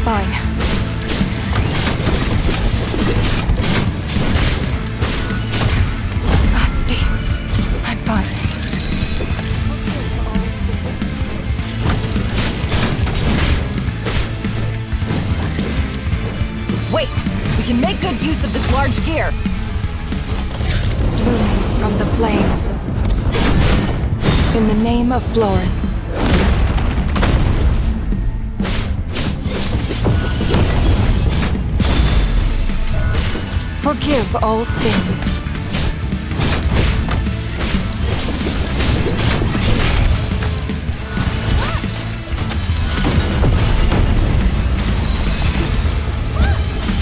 fine. Steve, I'm fine. Wait! We can make good use of this large gear! Blooming from the flames. In the name of Florence. Forgive all sins.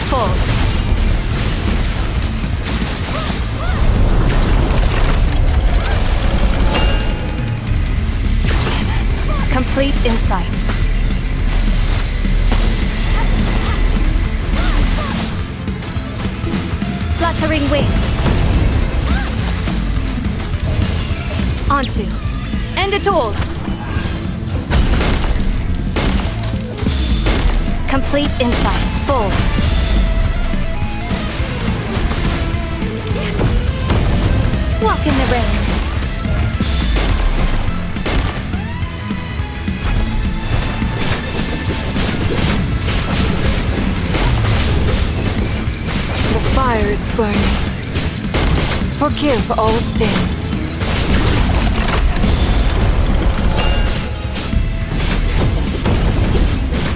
Full. Complete insight. Fluttering wings. Onto. End it all. Complete insight. Full. Walk in the rain. The fire is burning. Forgive all sins.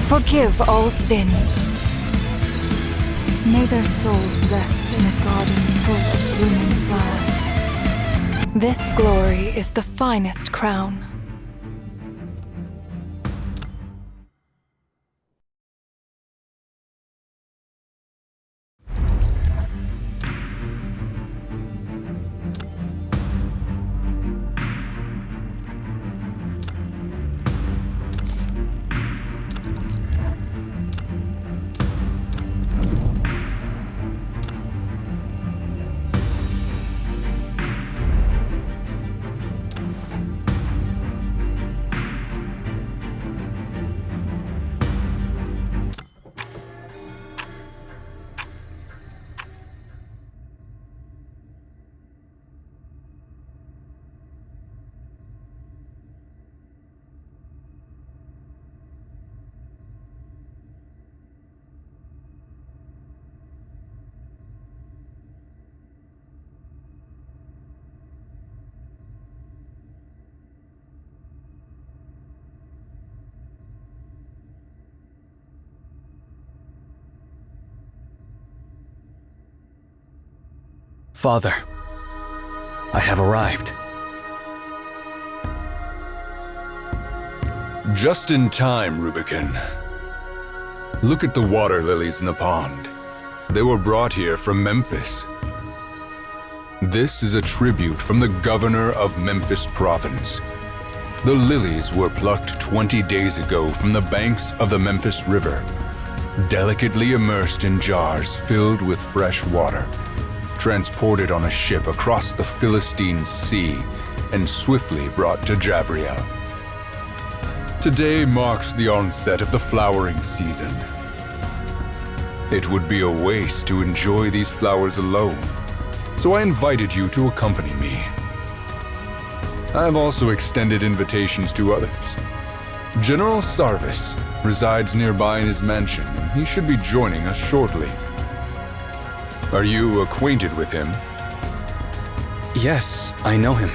Forgive all sins. May their souls rest in a garden full of blooming flowers. This glory is the finest crown. Father, I have arrived. Just in time, Rubicon. Look at the water lilies in the pond. They were brought here from Memphis. This is a tribute from the governor of Memphis Province. The lilies were plucked 20 days ago from the banks of the Memphis River, delicately immersed in jars filled with fresh water, transported on a ship across the Philistine Sea, and swiftly brought to Javriel. Today marks the onset of the flowering season. It would be a waste to enjoy these flowers alone, so I invited you to accompany me. I have also extended invitations to others. General Sarvis resides nearby in his mansion, and he should be joining us shortly. Are you acquainted with him? Yes, I know him.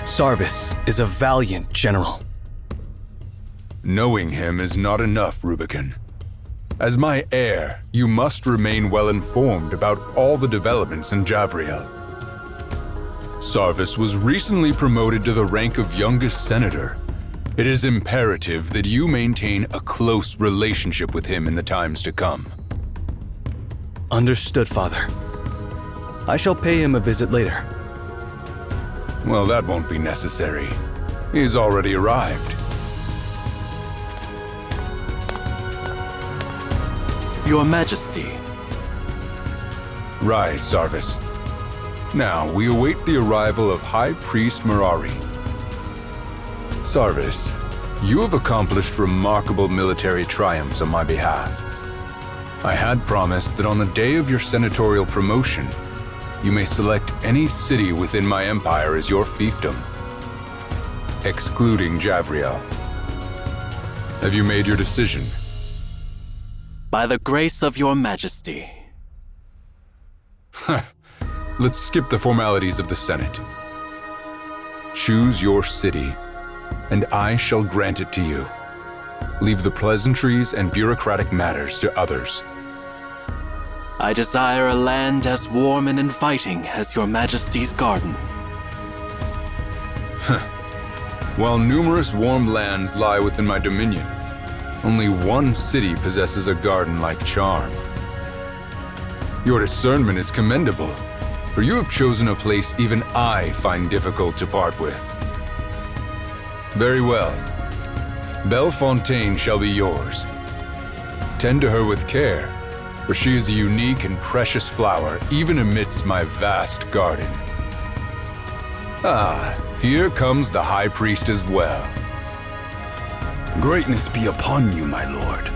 Sarvis is a valiant general. Knowing him is not enough, Rubicon. As my heir, you must remain well informed about all the developments in Javriel. Sarvis was recently promoted to the rank of youngest senator. It is imperative that you maintain a close relationship with him in the times to come. Understood, Father. I shall pay him a visit later. Well, that won't be necessary. He's already arrived. Your Majesty. Rise, Sarvis. Now, we await the arrival of High Priest Mirari. Sarvis, You have accomplished remarkable military triumphs on my behalf. I had promised that on the day of your senatorial promotion, you may select any city within my empire as your fiefdom, excluding Javriel. Have you made your decision? By the grace of your majesty. Let's skip the formalities of the Senate. Choose your city, and I shall grant it to you. Leave the pleasantries and bureaucratic matters to others. I desire a land as warm and inviting as your majesty's garden. While numerous warm lands lie within my dominion, only one city possesses a garden-like charm. Your discernment is commendable, for you have chosen a place even I find difficult to part with. Very well. Bellefontaine shall be yours. Tend to her with care, for she is a unique and precious flower even amidst my vast garden. Ah, here comes the High Priest as well. Greatness be upon you, my lord.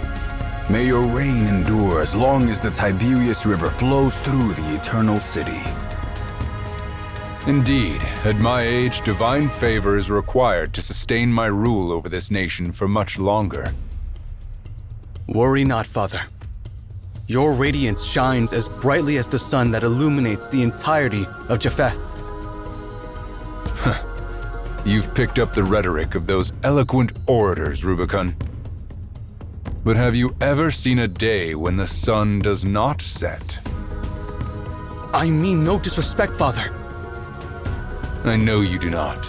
May your reign endure as long as the Tiberius River flows through the Eternal City. Indeed, at my age, divine favor is required to sustain my rule over this nation for much longer. Worry not, Father. Your radiance shines as brightly as the sun that illuminates the entirety of Japheth. You've picked up the rhetoric of those eloquent orators, Rubicon. But have you ever seen a day when the sun does not set? I mean no disrespect, Father. I know you do not.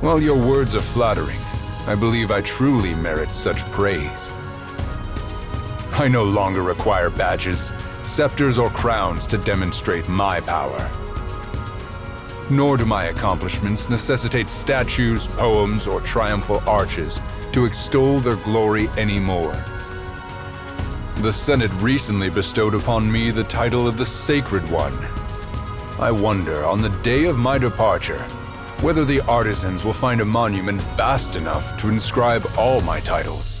While your words are flattering, I believe I truly merit such praise. I no longer require badges, scepters, or crowns to demonstrate my power. Nor do my accomplishments necessitate statues, poems, or triumphal arches to extol their glory anymore. The Senate recently bestowed upon me the title of the Sacred One. I wonder, on the day of my departure, whether the artisans will find a monument vast enough to inscribe all my titles.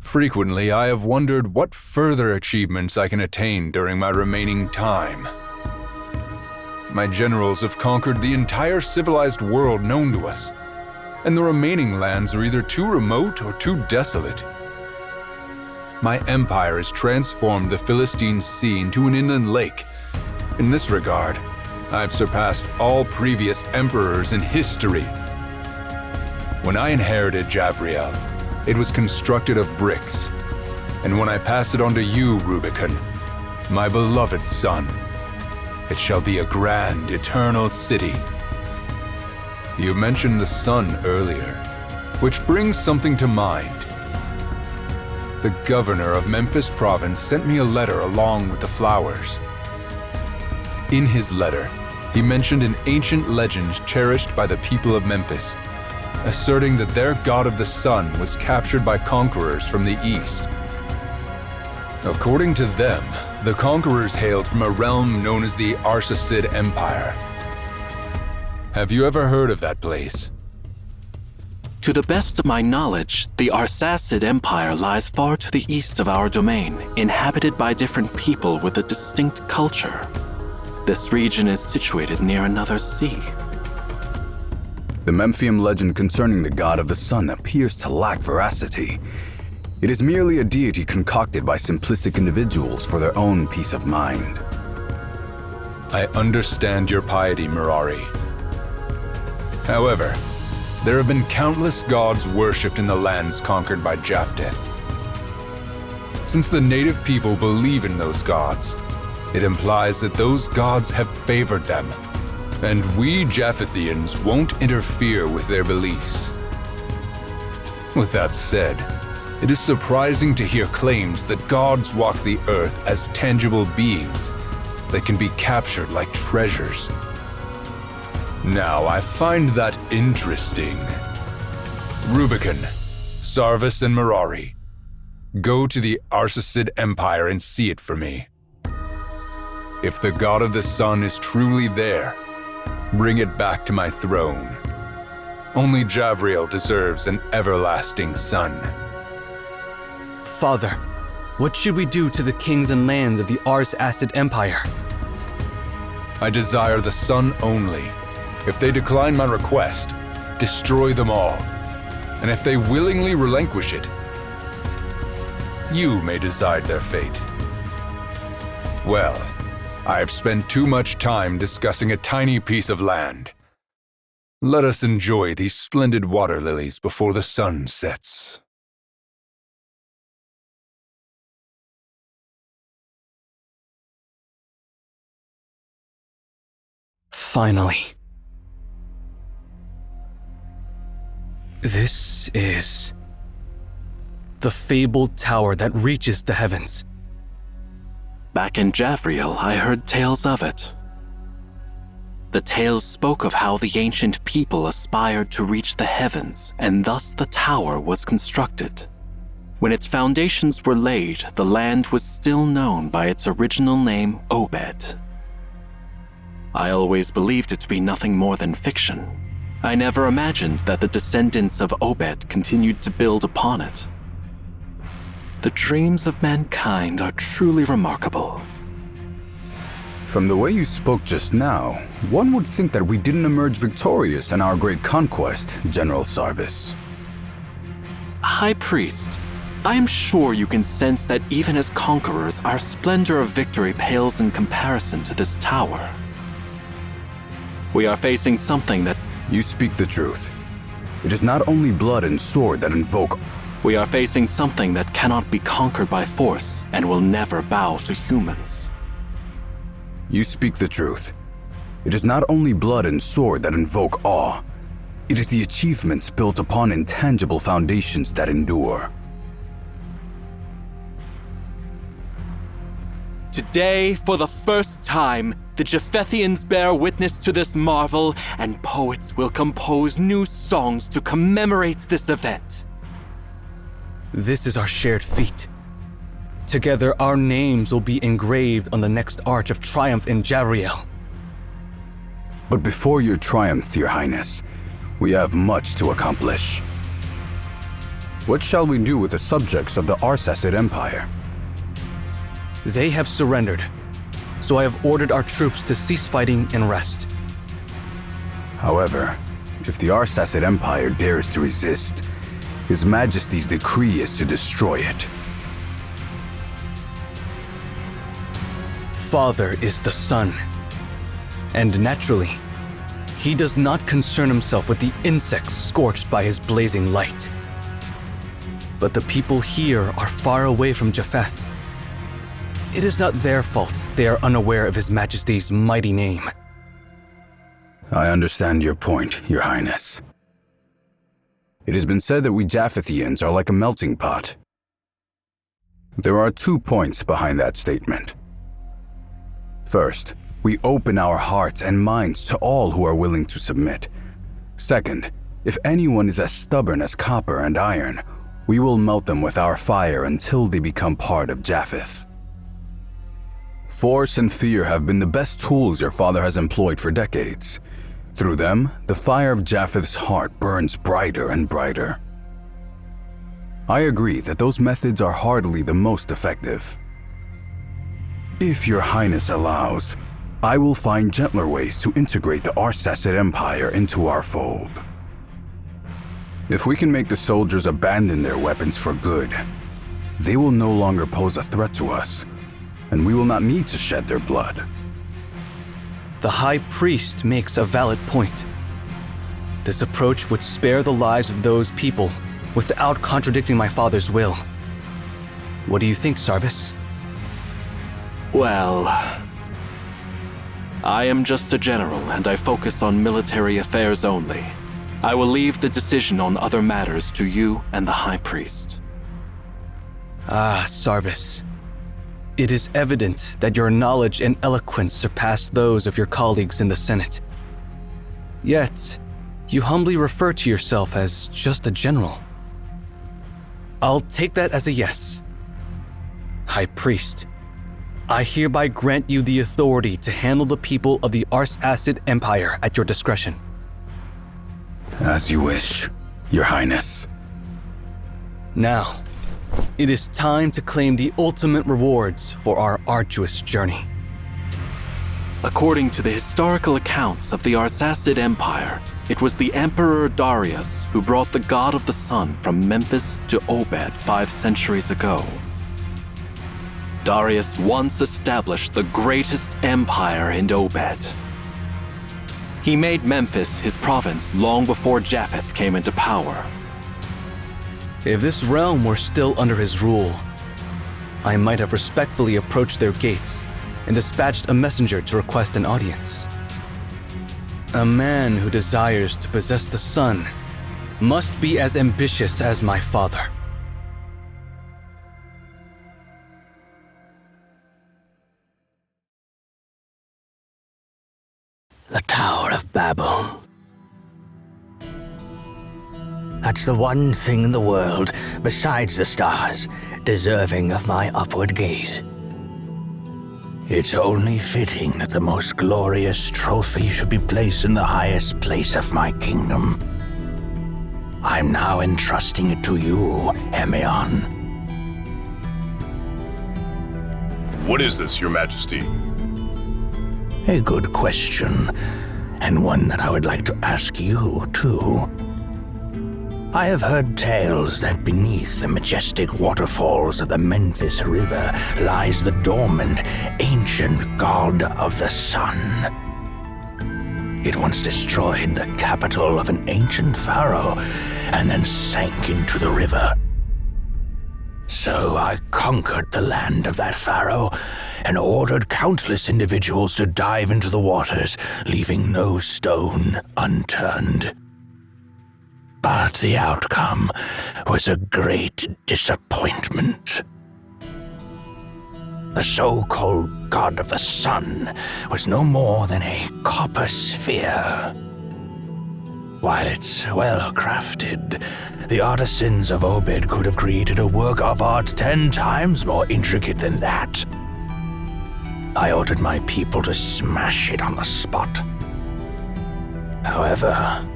Frequently, I have wondered what further achievements I can attain during my remaining time. My generals have conquered the entire civilized world known to us, and the remaining lands are either too remote or too desolate. My empire has transformed the Philistine Sea into an inland lake. In this regard, I've surpassed all previous emperors in history. When I inherited Javriel, it was constructed of bricks, and when I pass it on to you, Rubicon, my beloved son, it shall be a grand, eternal city. You mentioned the sun earlier, which brings something to mind. The governor of Memphis province sent me a letter along with the flowers. In his letter, he mentioned an ancient legend cherished by the people of Memphis, asserting that their god of the sun was captured by conquerors from the east. According to them, the conquerors hailed from a realm known as the Arsacid Empire. Have you ever heard of that place? To the best of my knowledge, the Arsacid Empire lies far to the east of our domain, inhabited by different people with a distinct culture. This region is situated near another sea. The Memphian legend concerning the god of the sun appears to lack veracity. It is merely a deity concocted by simplistic individuals for their own peace of mind. I understand your piety, Mirari. However, there have been countless gods worshipped in the lands conquered by Japheth. Since the native people believe in those gods, it implies that those gods have favored them, and we Japhethians won't interfere with their beliefs. With that said, it is surprising to hear claims that gods walk the earth as tangible beings that can be captured like treasures. Now, I find that interesting. Rubicon, Sarvis, and Mirari, go to the Arsacid Empire and see it for me. If the god of the sun is truly there, bring it back to my throne. Only Javriel deserves an everlasting son. Father, what should we do to the kings and lands of the Ars Acid Empire? I desire the sun only. If they decline my request, destroy them all. And if they willingly relinquish it, you may decide their fate. Well, I have spent too much time discussing a tiny piece of land. Let us enjoy these splendid water lilies before the sun sets. Finally. This is the fabled tower that reaches the heavens. Back in Javriel, I heard tales of it. The tales spoke of how the ancient people aspired to reach the heavens, and thus the tower was constructed. When its foundations were laid, the land was still known by its original name, Obed. I always believed it to be nothing more than fiction. I never imagined that the descendants of Obed continued to build upon it. The dreams of mankind are truly remarkable. From the way you spoke just now, one would think that we didn't emerge victorious in our great conquest, General Sarvis. High Priest, I am sure you can sense that even as conquerors, our splendor of victory pales in comparison to this tower. We are facing something that... You speak the truth. It is not only blood and sword that invoke. We are facing something that cannot be conquered by force and will never bow to humans. You speak the truth. It is not only blood and sword that invoke awe. It is the achievements built upon intangible foundations that endure. Today, for the first time, the Japhethians bear witness to this marvel, and poets will compose new songs to commemorate this event. This is our shared feat. Together, our names will be engraved on the next arch of triumph in Javriel. But before your triumph, Your Highness, we have much to accomplish. What shall we do with the subjects of the Ars Acid Empire? They have surrendered, so I have ordered our troops to cease fighting and rest. However, if the Ars Acid Empire dares to resist, His Majesty's decree is to destroy it. Father is the sun, and naturally, he does not concern himself with the insects scorched by his blazing light. But the people here are far away from Japheth. It is not their fault they are unaware of His Majesty's mighty name. I understand your point, Your Highness. It has been said that we Japhethians are like a melting pot. There are 2 points behind that statement. First, we open our hearts and minds to all who are willing to submit. Second, if anyone is as stubborn as copper and iron, we will melt them with our fire until they become part of Japheth. Force and fear have been the best tools your father has employed for decades. Through them, the fire of Japheth's heart burns brighter and brighter. I agree that those methods are hardly the most effective. If Your Highness allows, I will find gentler ways to integrate the Ars Acid Empire into our fold. If we can make the soldiers abandon their weapons for good, they will no longer pose a threat to us, and we will not need to shed their blood. The High Priest makes a valid point. This approach would spare the lives of those people without contradicting my father's will. What do you think, Sarvis? Well, I am just a general and I focus on military affairs only. I will leave the decision on other matters to you and the High Priest. Ah, Sarvis. It is evident that your knowledge and eloquence surpass those of your colleagues in the Senate. Yet, you humbly refer to yourself as just a general. I'll take that as a yes. High Priest, I hereby grant you the authority to handle the people of the Ars Acid Empire at your discretion. As you wish, Your Highness. Now, it is time to claim the ultimate rewards for our arduous journey. According to the historical accounts of the Arsacid Empire, it was the Emperor Darius who brought the god of the sun from Memphis to Obed 5 centuries ago. Darius once established the greatest empire in Obed. He made Memphis his province long before Japheth came into power. If this realm were still under his rule, I might have respectfully approached their gates and dispatched a messenger to request an audience. A man who desires to possess the sun must be as ambitious as my father. The Tower of Babel. That's the one thing in the world, besides the stars, deserving of my upward gaze. It's only fitting that the most glorious trophy should be placed in the highest place of my kingdom. I'm now entrusting it to you, Emeon. What is this, Your Majesty? A good question, and one that I would like to ask you, too. I have heard tales that beneath the majestic waterfalls of the Memphis River lies the dormant, ancient god of the sun. It once destroyed the capital of an ancient pharaoh and then sank into the river. So I conquered the land of that pharaoh and ordered countless individuals to dive into the waters, leaving no stone unturned. But the outcome was a great disappointment. The so-called god of the sun was no more than a copper sphere. While it's well crafted, the artisans of Obed could have created a work of art 10 times more intricate than that. I ordered my people to smash it on the spot. However,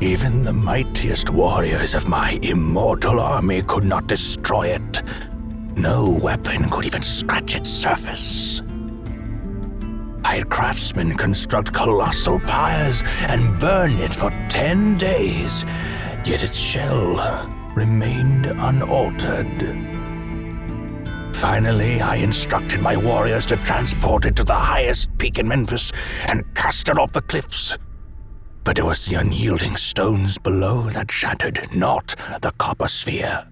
even the mightiest warriors of my immortal army could not destroy it. No weapon could even scratch its surface. I had craftsmen construct colossal pyres and burn it for 10 days, yet its shell remained unaltered. Finally, I instructed my warriors to transport it to the highest peak in Memphis and cast it off the cliffs. But it was the unyielding stones below that shattered, not the copper sphere.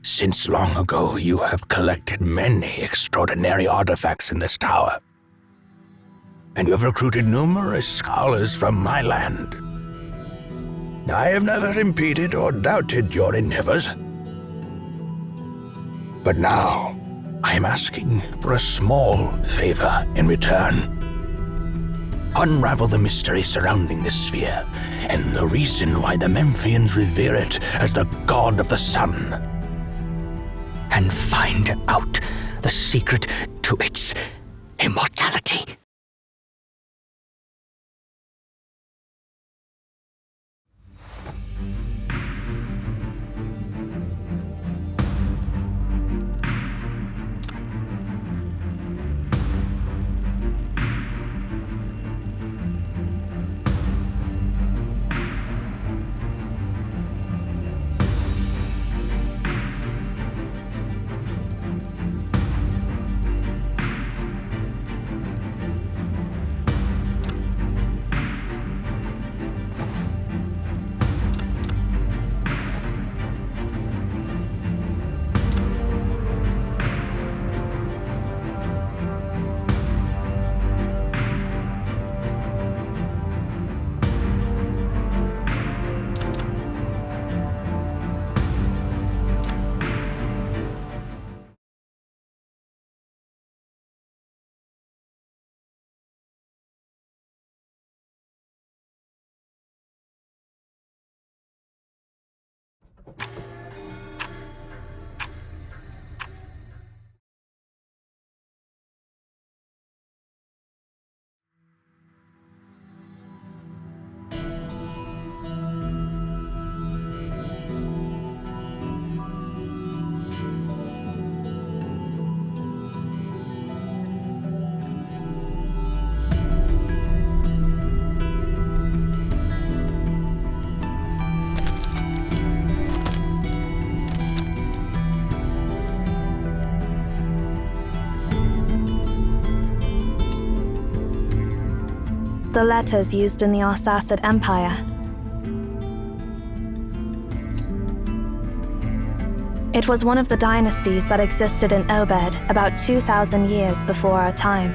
Since long ago, you have collected many extraordinary artifacts in this tower, and you have recruited numerous scholars from my land. I have never impeded or doubted your endeavors. But now, I am asking for a small favor in return. Unravel the mystery surrounding this sphere, and the reason why the Memphians revere it as the god of the sun. And find out the secret to its immortality. the letters used in the Arsacid Empire. It was one of the dynasties that existed in Obed about 2,000 years before our time.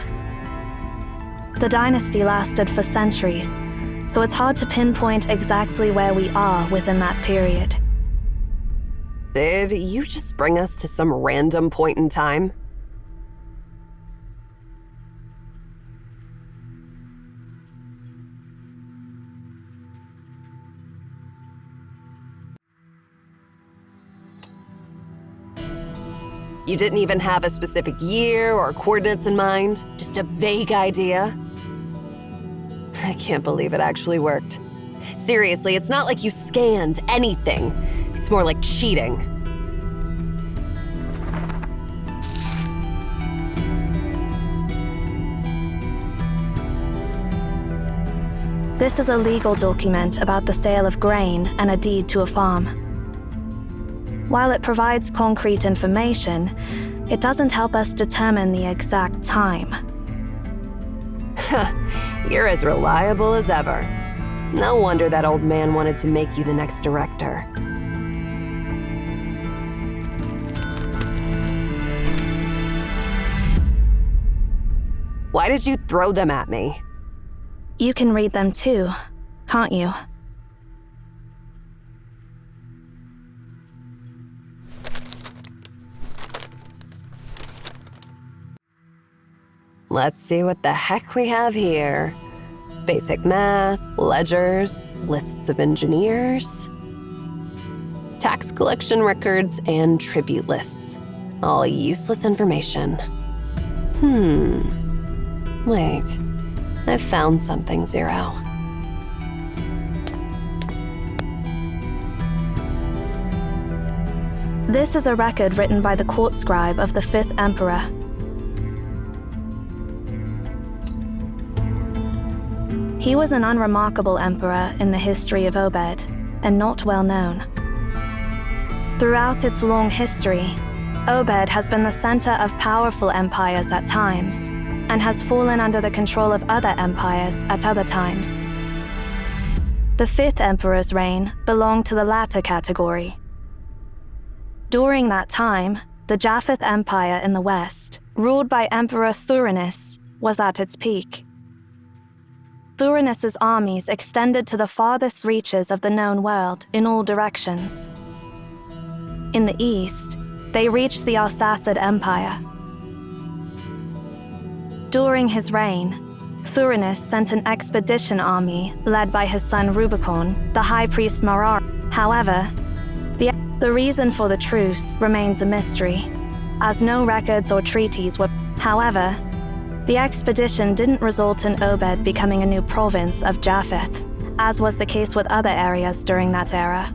The dynasty lasted for centuries, so it's hard to pinpoint exactly where we are within that period. Did you just bring us to some random point in time? You didn't even have a specific year or coordinates in mind? Just a vague idea? I can't believe it actually worked. Seriously, it's not like you scanned anything. It's more like cheating. This is a legal document about the sale of grain and a deed to a farm. While it provides concrete information, it doesn't help us determine the exact time. You're as reliable as ever. No wonder that old man wanted to make you the next director. Why did you throw them at me? You can read them too, can't you? Let's see what the heck we have here. Basic math, ledgers, lists of engineers, tax collection records, and tribute lists. All useless information. Wait. I found something, Zero. This is a record written by the court scribe of the 5th Emperor. He was an unremarkable emperor in the history of Obed, and not well known. Throughout its long history, Obed has been the center of powerful empires at times, and has fallen under the control of other empires at other times. The 5th Emperor's reign belonged to the latter category. During that time, the Japheth Empire in the west, ruled by Emperor Thurinus, was at its peak. Thurinus' armies extended to the farthest reaches of the known world in all directions. In the east, they reached the Arsacid Empire. During his reign, Thurinus sent an expedition army led by his son Rubicon, the high priest Marar. However, the reason for the truce remains a mystery, as no records or treaties were. However, the expedition didn't result in Obed becoming a new province of Japheth, as was the case with other areas during that era.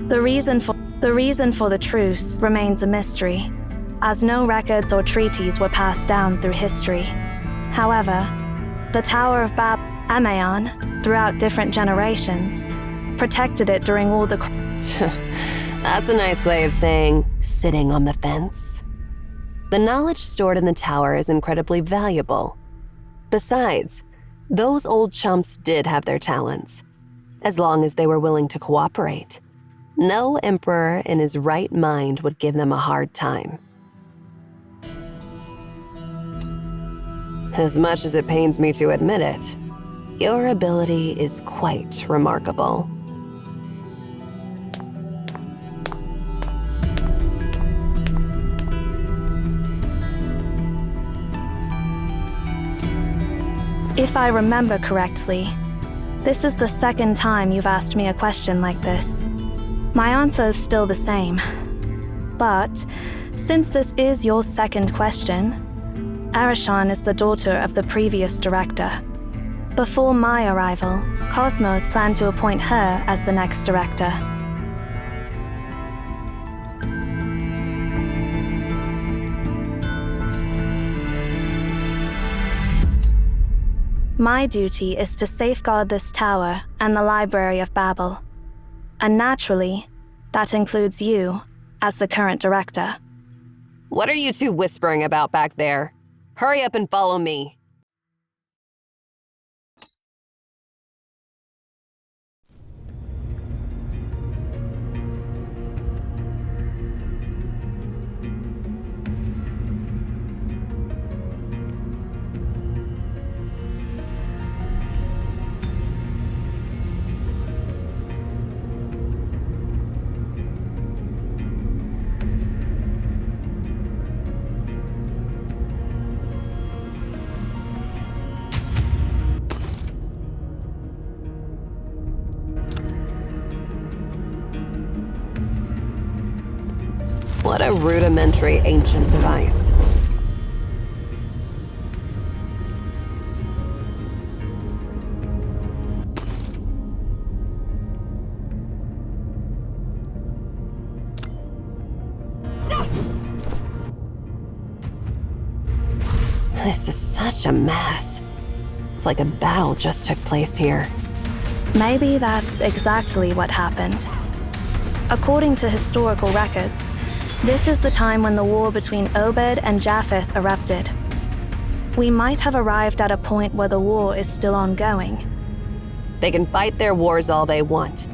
The reason for the truce remains a mystery, as no records or treaties were passed down through history. However, the Tower of Amaon, throughout different generations, protected it during all the... That's a nice way of saying sitting on the fence. The knowledge stored in the tower is incredibly valuable. Besides, those old chumps did have their talents, as long as they were willing to cooperate. No emperor in his right mind would give them a hard time. As much as it pains me to admit it, your ability is quite remarkable. If I remember correctly, this is the second time you've asked me a question like this. My answer is still the same. But, since this is your second question, Arishan is the daughter of the previous director. Before my arrival, Cosmos planned to appoint her as the next director. My duty is to safeguard this tower and the Library of Babel. And naturally, that includes you as the current director. What are you two whispering about back there? Hurry up and follow me. What a rudimentary ancient device. This is such a mess. It's like a battle just took place here. Maybe that's exactly what happened. According to historical records, this is the time when the war between Obed and Japheth erupted. We might have arrived at a point where the war is still ongoing. They can fight their wars all they want,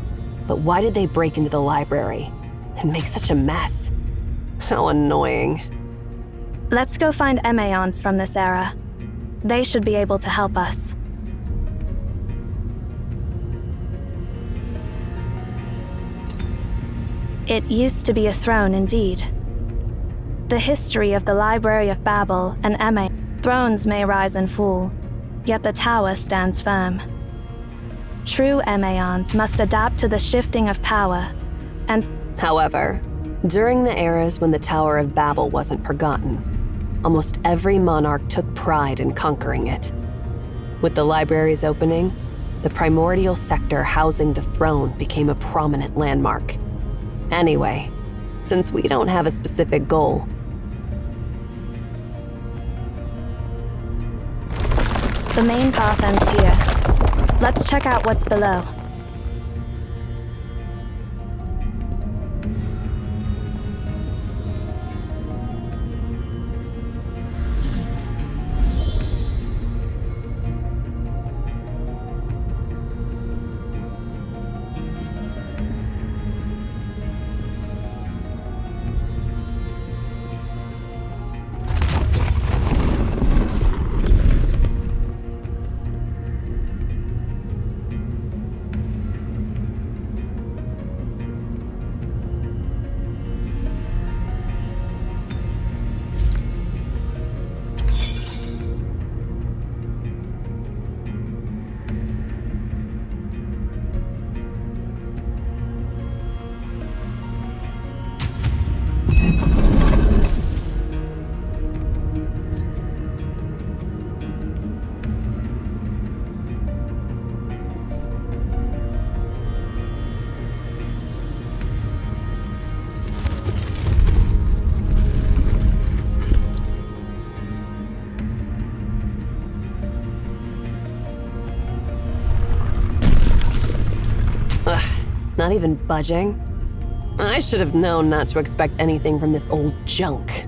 but why did they break into the library and make such a mess? How annoying. Let's go find Emaons from this era. They should be able to help us. It used to be a throne indeed. The history of the Library of Babel and Emaon. Thrones may rise and fall, yet the tower stands firm. True Emaons must adapt to the shifting of power, and However, during the eras when the Tower of Babel wasn't forgotten, almost every monarch took pride in conquering it. With the library's opening, the primordial sector housing the throne became a prominent landmark. Anyway, since we don't have a specific goal, the main path ends here. Let's check out what's below. not even budging. I should have known not to expect anything from this old junk.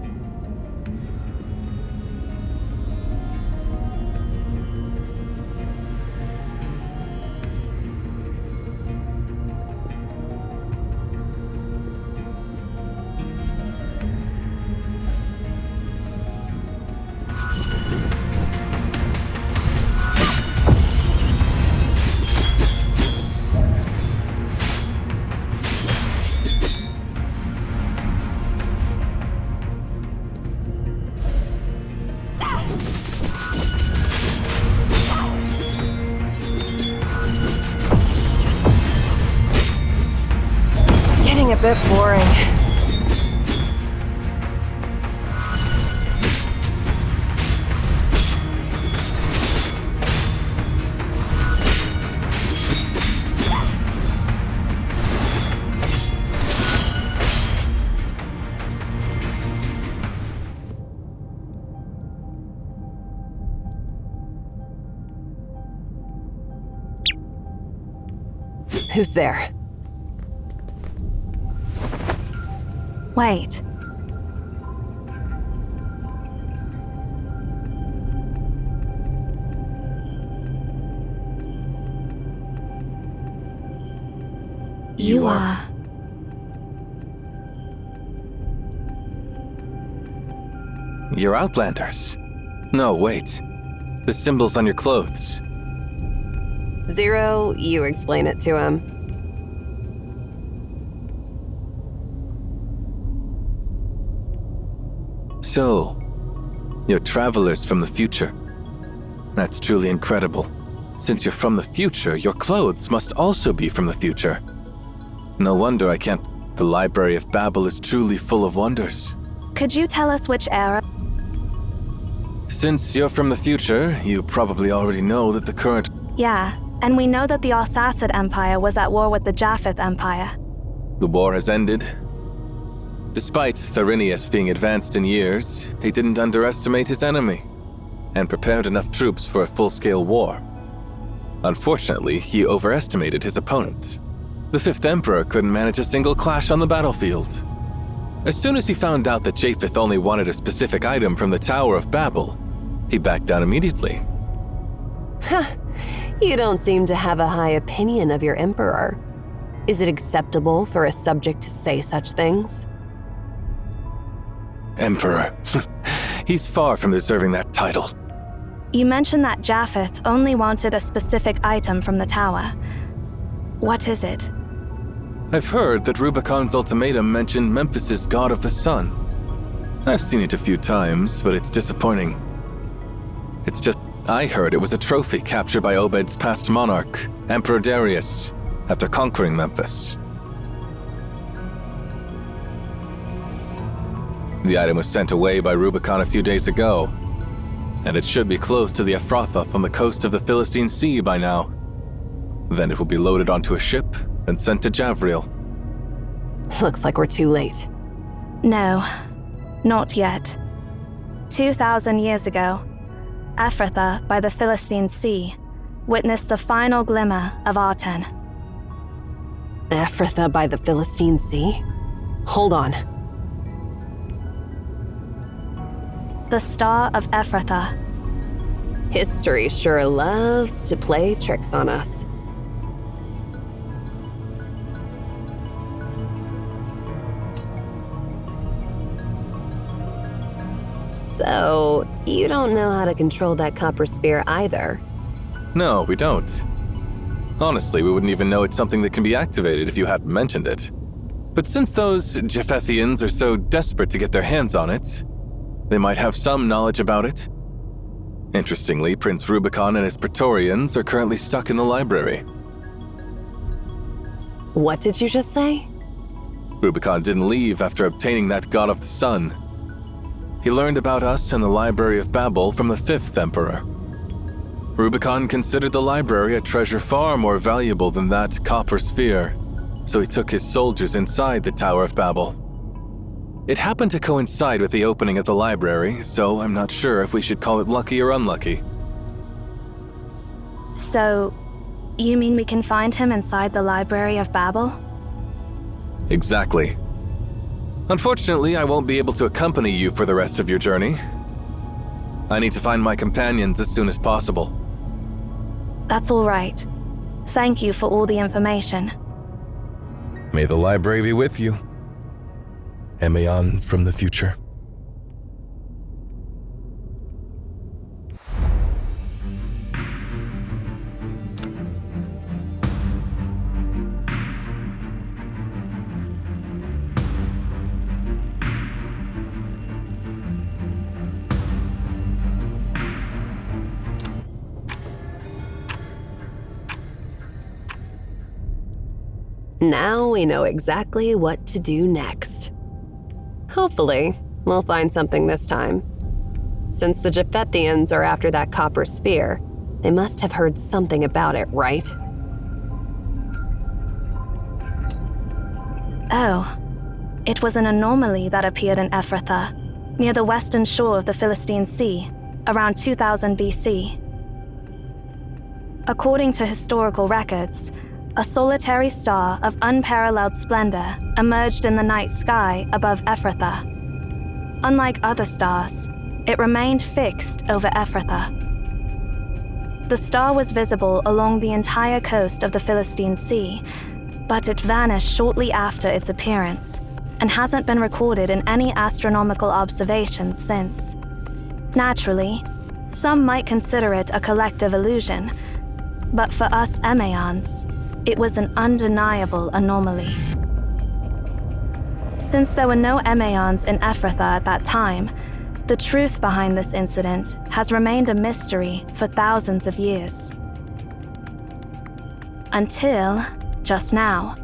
A bit boring. Who's there? Wait. You are... You're Outlanders. No, wait. The symbols on your clothes. Zero, you explain it to him. So, you're travelers from the future. That's truly incredible. Since you're from the future, your clothes must also be from the future. No wonder I can't... The Library of Babel is truly full of wonders. Could you tell us which era? Since you're from the future, you probably already know that the current... Yeah, and we know that the Arsacid Empire was at war with the Japheth Empire. The war has ended. Despite Tharinius being advanced in years, he didn't underestimate his enemy, and prepared enough troops for a full-scale war. Unfortunately, he overestimated his opponent. The Fifth Emperor couldn't manage a single clash on the battlefield. As soon as he found out that Japheth only wanted a specific item from the Tower of Babel, he backed down immediately. You don't seem to have a high opinion of your emperor. Is it acceptable for a subject to say such things? Emperor. He's far from deserving that title. You mentioned that Japheth only wanted a specific item from the tower. What is it? I've heard that Rubicon's ultimatum mentioned Memphis's god of the sun. I've seen it a few times, but it's disappointing. It's just, I heard it was a trophy captured by Obed's past monarch, Emperor Darius, after conquering Memphis. The item was sent away by Rubicon a few days ago, and it should be close to the Ephrathoth on the coast of the Philistine Sea by now. Then it will be loaded onto a ship and sent to Javriel. Looks like we're too late. No, not yet. 2,000 years ago, Ephrathah by the Philistine Sea witnessed the final glimmer of Arten. Ephrathah by the Philistine Sea? Hold on. The Star of Ephrathah. History sure loves to play tricks on us. So, you don't know how to control that copper sphere either. No, we don't. Honestly, we wouldn't even know it's something that can be activated if you hadn't mentioned it. But since those Japhethians are so desperate to get their hands on it, they might have some knowledge about it. Interestingly, Prince Rubicon and his Praetorians are currently stuck in the library. What did you just say? Rubicon didn't leave after obtaining that God of the Sun. He learned about us and the Library of Babel from the Fifth Emperor. Rubicon considered the library a treasure far more valuable than that copper sphere, so he took his soldiers inside the Tower of Babel. It happened to coincide with the opening of the library, so I'm not sure if we should call it lucky or unlucky. So, you mean we can find him inside the Library of Babel? Exactly. Unfortunately, I won't be able to accompany you for the rest of your journey. I need to find my companions as soon as possible. That's all right. Thank you for all the information. May the library be with you. Emayon from the future. Now we know exactly what to do next. Hopefully, we'll find something this time. Since the Japhethians are after that copper sphere, they must have heard something about it, right? Oh, it was an anomaly that appeared in Ephrathah, near the western shore of the Philistine Sea, around 2000 BC. According to historical records, a solitary star of unparalleled splendor emerged in the night sky above Ephrathah. Unlike other stars, it remained fixed over Ephrathah. The star was visible along the entire coast of the Philistine Sea, but it vanished shortly after its appearance and hasn't been recorded in any astronomical observations since. Naturally, some might consider it a collective illusion, but for us Emayans, it was an undeniable anomaly. Since there were no Emayans in Ephrathah at that time, the truth behind this incident has remained a mystery for thousands of years. Until just now.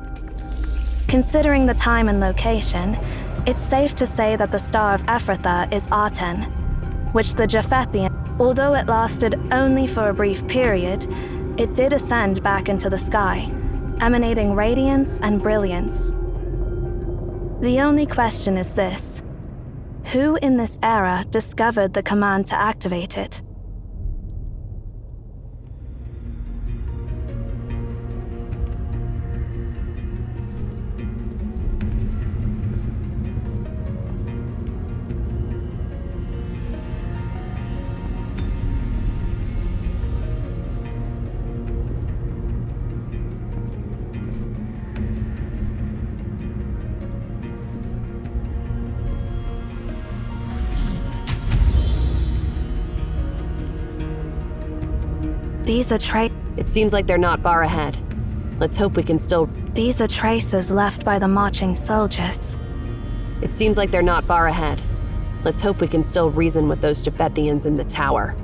Considering the time and location, it's safe to say that the Star of Ephrathah is Aten, which the Japhethian, although it lasted only for a brief period, it did ascend back into the sky, emanating radiance and brilliance. The only question is this: who in this era discovered the command to activate it? It seems like they're not far ahead. Let's hope we can still... These are traces left by the marching soldiers. It seems like they're not far ahead. Let's hope we can still reason with those Japhethians in the tower.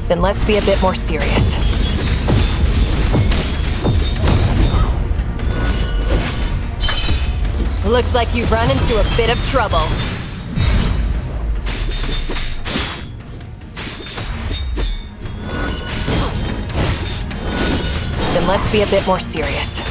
Then let's be a bit more serious. Looks like you've run into a bit of trouble. Then let's be a bit more serious.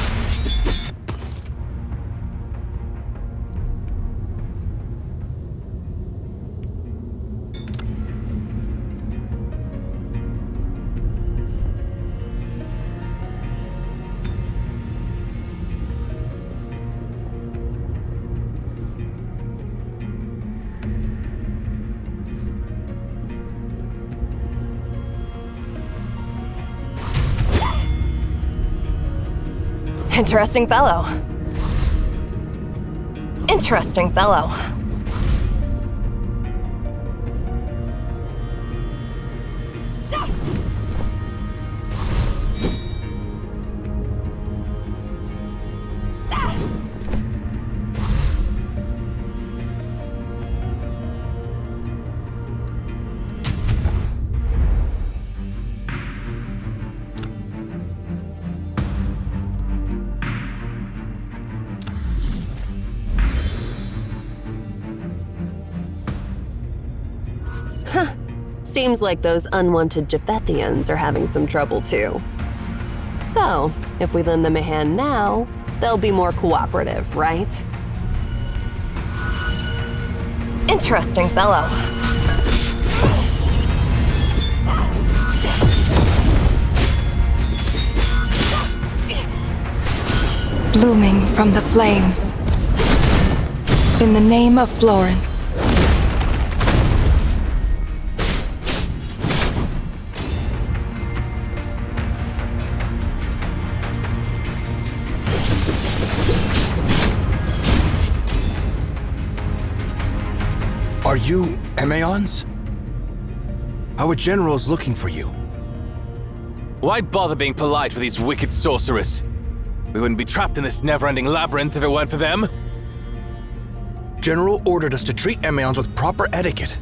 Interesting fellow. Interesting fellow. Seems like those unwanted Japhethians are having some trouble too. So, if we lend them a hand now, they'll be more cooperative, right? Interesting fellow. Blooming from the flames. In the name of Florence. Are you Emeons? Our general is looking for you. Why bother being polite with these wicked sorcerers? We wouldn't be trapped in this never-ending labyrinth if it weren't for them. General ordered us to treat Emeons with proper etiquette.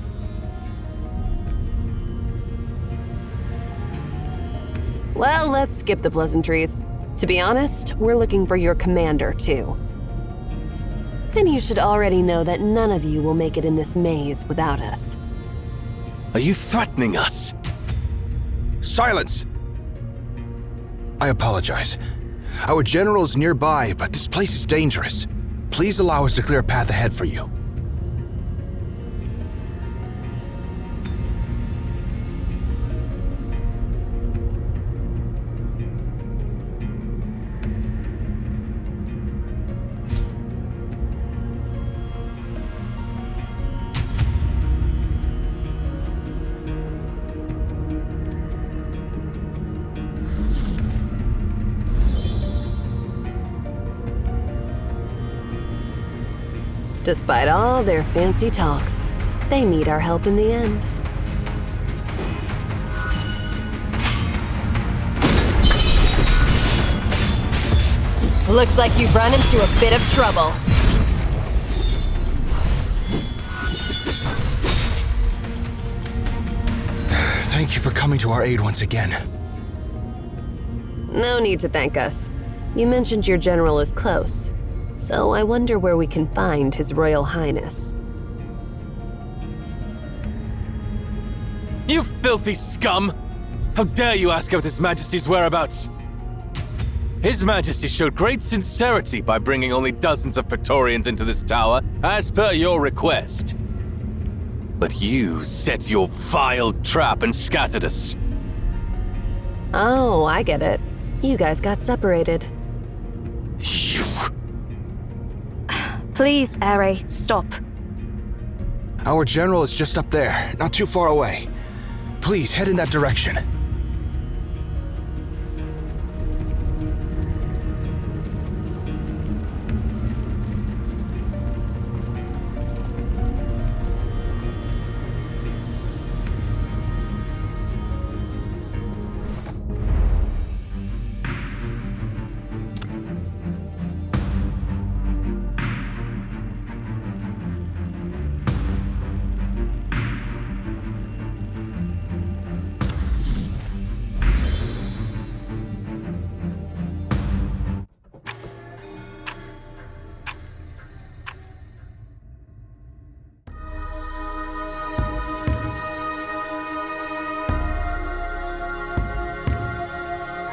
Well, let's skip the pleasantries. To be honest, we're looking for your commander, too. And you should already know that none of you will make it in this maze without us. Are you threatening us? Silence! I apologize. Our general is nearby, but this place is dangerous. Please allow us to clear a path ahead for you. Despite all their fancy talks, they need our help in the end. Looks like you've run into a bit of trouble. Thank you for coming to our aid once again. No need to thank us. You mentioned your general is close, so I wonder where we can find His Royal Highness. You filthy scum! How dare you ask of His Majesty's whereabouts? His Majesty showed great sincerity by bringing only dozens of Praetorians into this tower, as per your request. But you set your vile trap and scattered us. Oh, I get it. You guys got separated. You... Please, Ere, stop. Our general is just up there, not too far away. Please, head in that direction.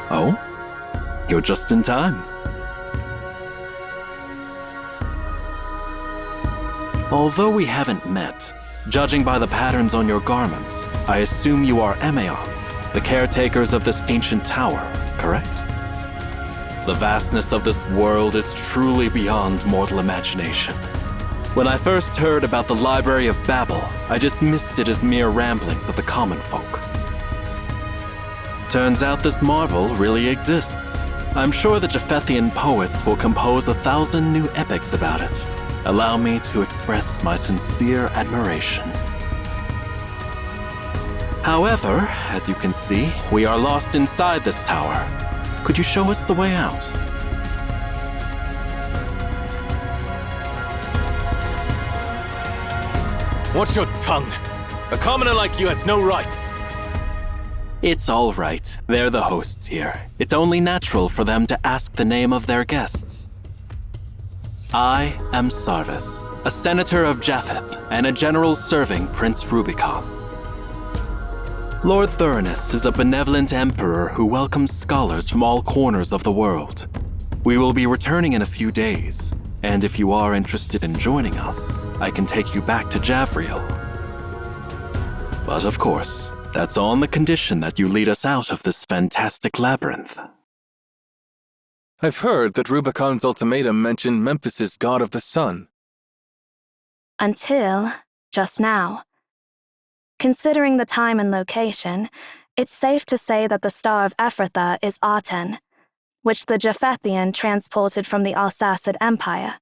Oh? You're just in time. Although we haven't met, judging by the patterns on your garments, I assume you are Emeons, the caretakers of this ancient tower, correct? The vastness of this world is truly beyond mortal imagination. When I first heard about the Library of Babel, I dismissed it as mere ramblings of the common folk. Turns out this marvel really exists. I'm sure the Japhethian poets will compose 1,000 new epics about it. Allow me to express my sincere admiration. However, as you can see, we are lost inside this tower. Could you show us the way out? Watch your tongue. A commoner like you has no right. It's all right. They're the hosts here. It's only natural for them to ask the name of their guests. I am Sarvis, a senator of Japheth and a general serving Prince Rubicon. Lord Thurinus is a benevolent emperor who welcomes scholars from all corners of the world. We will be returning in a few days, and if you are interested in joining us, I can take you back to Javriel. But of course, that's on the condition that you lead us out of this fantastic labyrinth. I've heard that Rubicon's ultimatum mentioned Memphis's god of the sun. Until just now. Considering the time and location, it's safe to say that the Star of Ephrathah is Aten, which the Japhethian transported from the Arsacid Empire.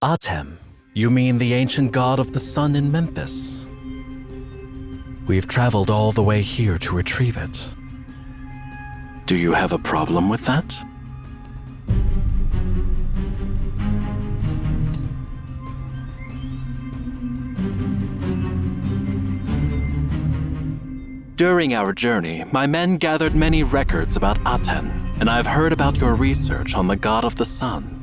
Atem, you mean the ancient god of the sun in Memphis? We've traveled all the way here to retrieve it. Do you have a problem with that? During our journey, my men gathered many records about Aten, and I've heard about your research on the god of the sun.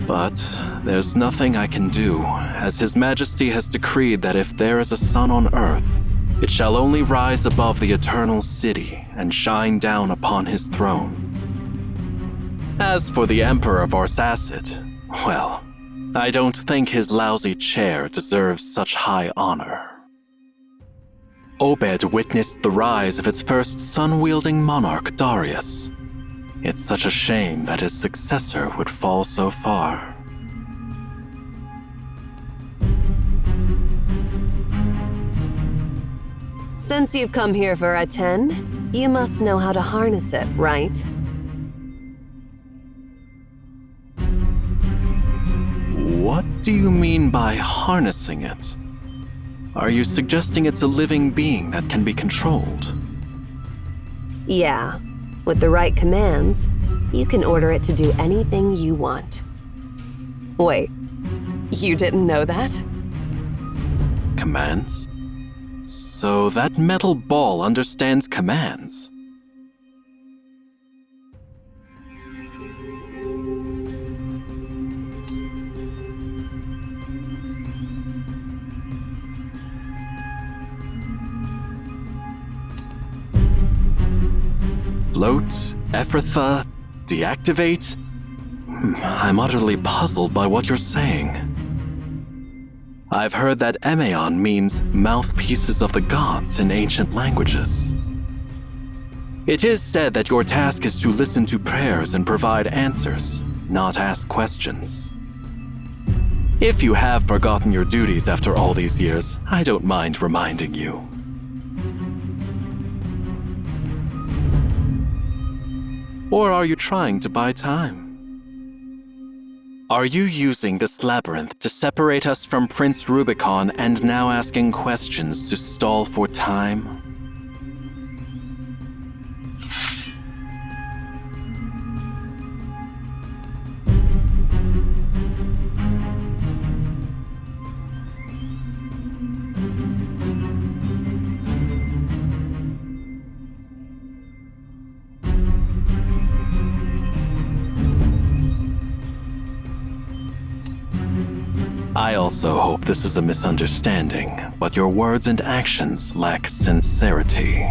But there's nothing I can do, as His Majesty has decreed that if there is a sun on Earth, it shall only rise above the eternal city and shine down upon his throne. As for the Emperor of Arsacid, well, I don't think his lousy chair deserves such high honor. Obed witnessed the rise of its first sun-wielding monarch, Darius. It's such a shame that his successor would fall so far. Since you've come here for Aten, you must know how to harness it, right? What do you mean by harnessing it? Are you suggesting it's a living being that can be controlled? Yeah, with the right commands, you can order it to do anything you want. Wait, you didn't know that? Commands? So that metal ball understands commands. Float, Ephrathah, deactivate? I'm utterly puzzled by what you're saying. I've heard that Emeon means mouthpieces of the gods in ancient languages. It is said that your task is to listen to prayers and provide answers, not ask questions. If you have forgotten your duties after all these years, I don't mind reminding you. Or are you trying to buy time? Are you using this labyrinth to separate us from Prince Rubicon and now asking questions to stall for time? I also hope this is a misunderstanding, but your words and actions lack sincerity.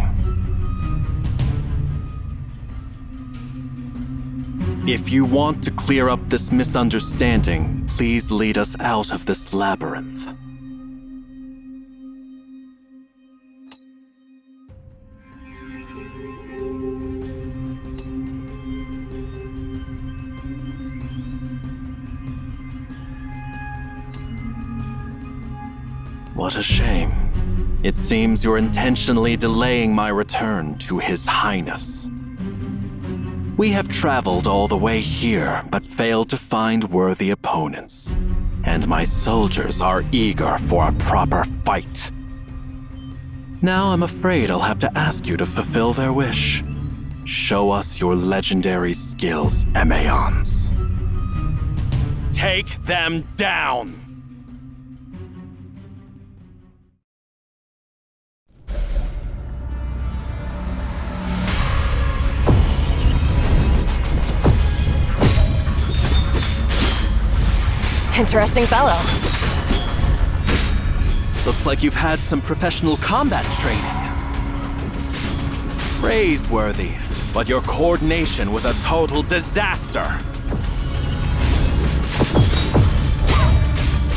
If you want to clear up this misunderstanding, please lead us out of this labyrinth. What a shame. It seems you're intentionally delaying my return to His Highness. We have traveled all the way here, but failed to find worthy opponents. And my soldiers are eager for a proper fight. Now I'm afraid I'll have to ask you to fulfill their wish. Show us your legendary skills, Emeons. Take them down! Interesting fellow. Looks like you've had some professional combat training. Praiseworthy, but your coordination was a total disaster.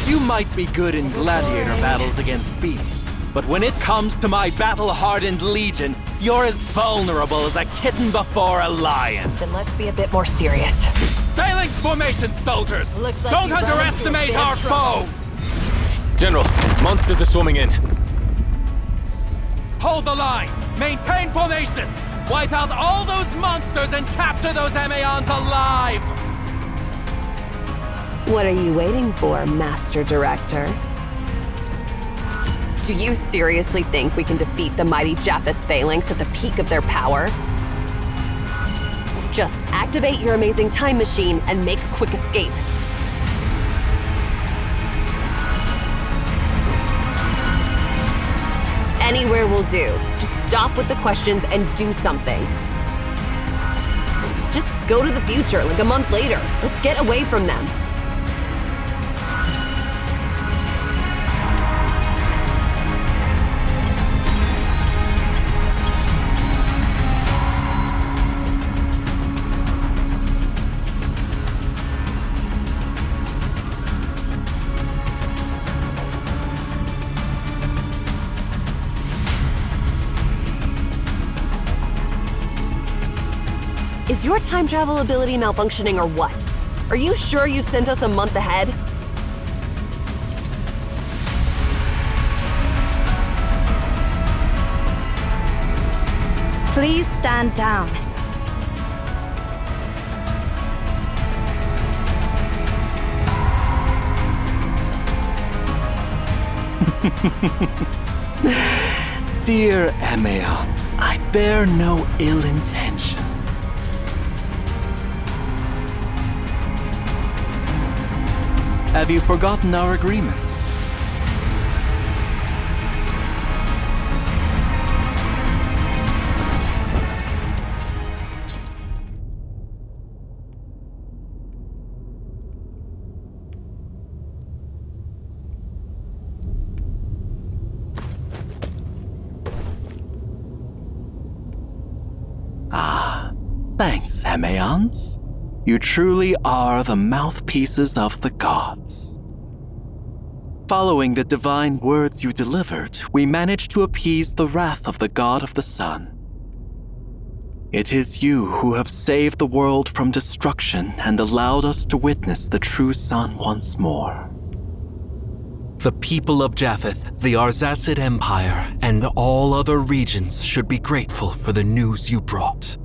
You might be good in gladiator battles against beasts, but when it comes to my battle-hardened legion, you're as vulnerable as a kitten before a lion. Then let's be a bit more serious. Phalanx formation, soldiers! Looks like Don't you run into a underestimate bit of our trouble. foe! General, monsters are swarming in. Hold the line! Maintain formation! Wipe out all those monsters and capture those Emeons alive! What are you waiting for, Master Director? Do you seriously think we can defeat the mighty Japheth Phalanx at the peak of their power? Just activate your amazing time machine and make a quick escape. Anywhere will do. Just stop with the questions and do something. Just go to the future, like a month later. Let's get away from them. Is your time travel ability malfunctioning or what? Are you sure you've sent us a month ahead? Please stand down. Dear Emeon, I bear no ill intentions. Have you forgotten our agreement? Thanks, Emeons. You truly are the mouthpieces of the gods. Following the divine words you delivered, we managed to appease the wrath of the god of the sun. It is you who have saved the world from destruction and allowed us to witness the true sun once more. The people of Japheth, the Arsacid Empire, and all other regions should be grateful for the news you brought.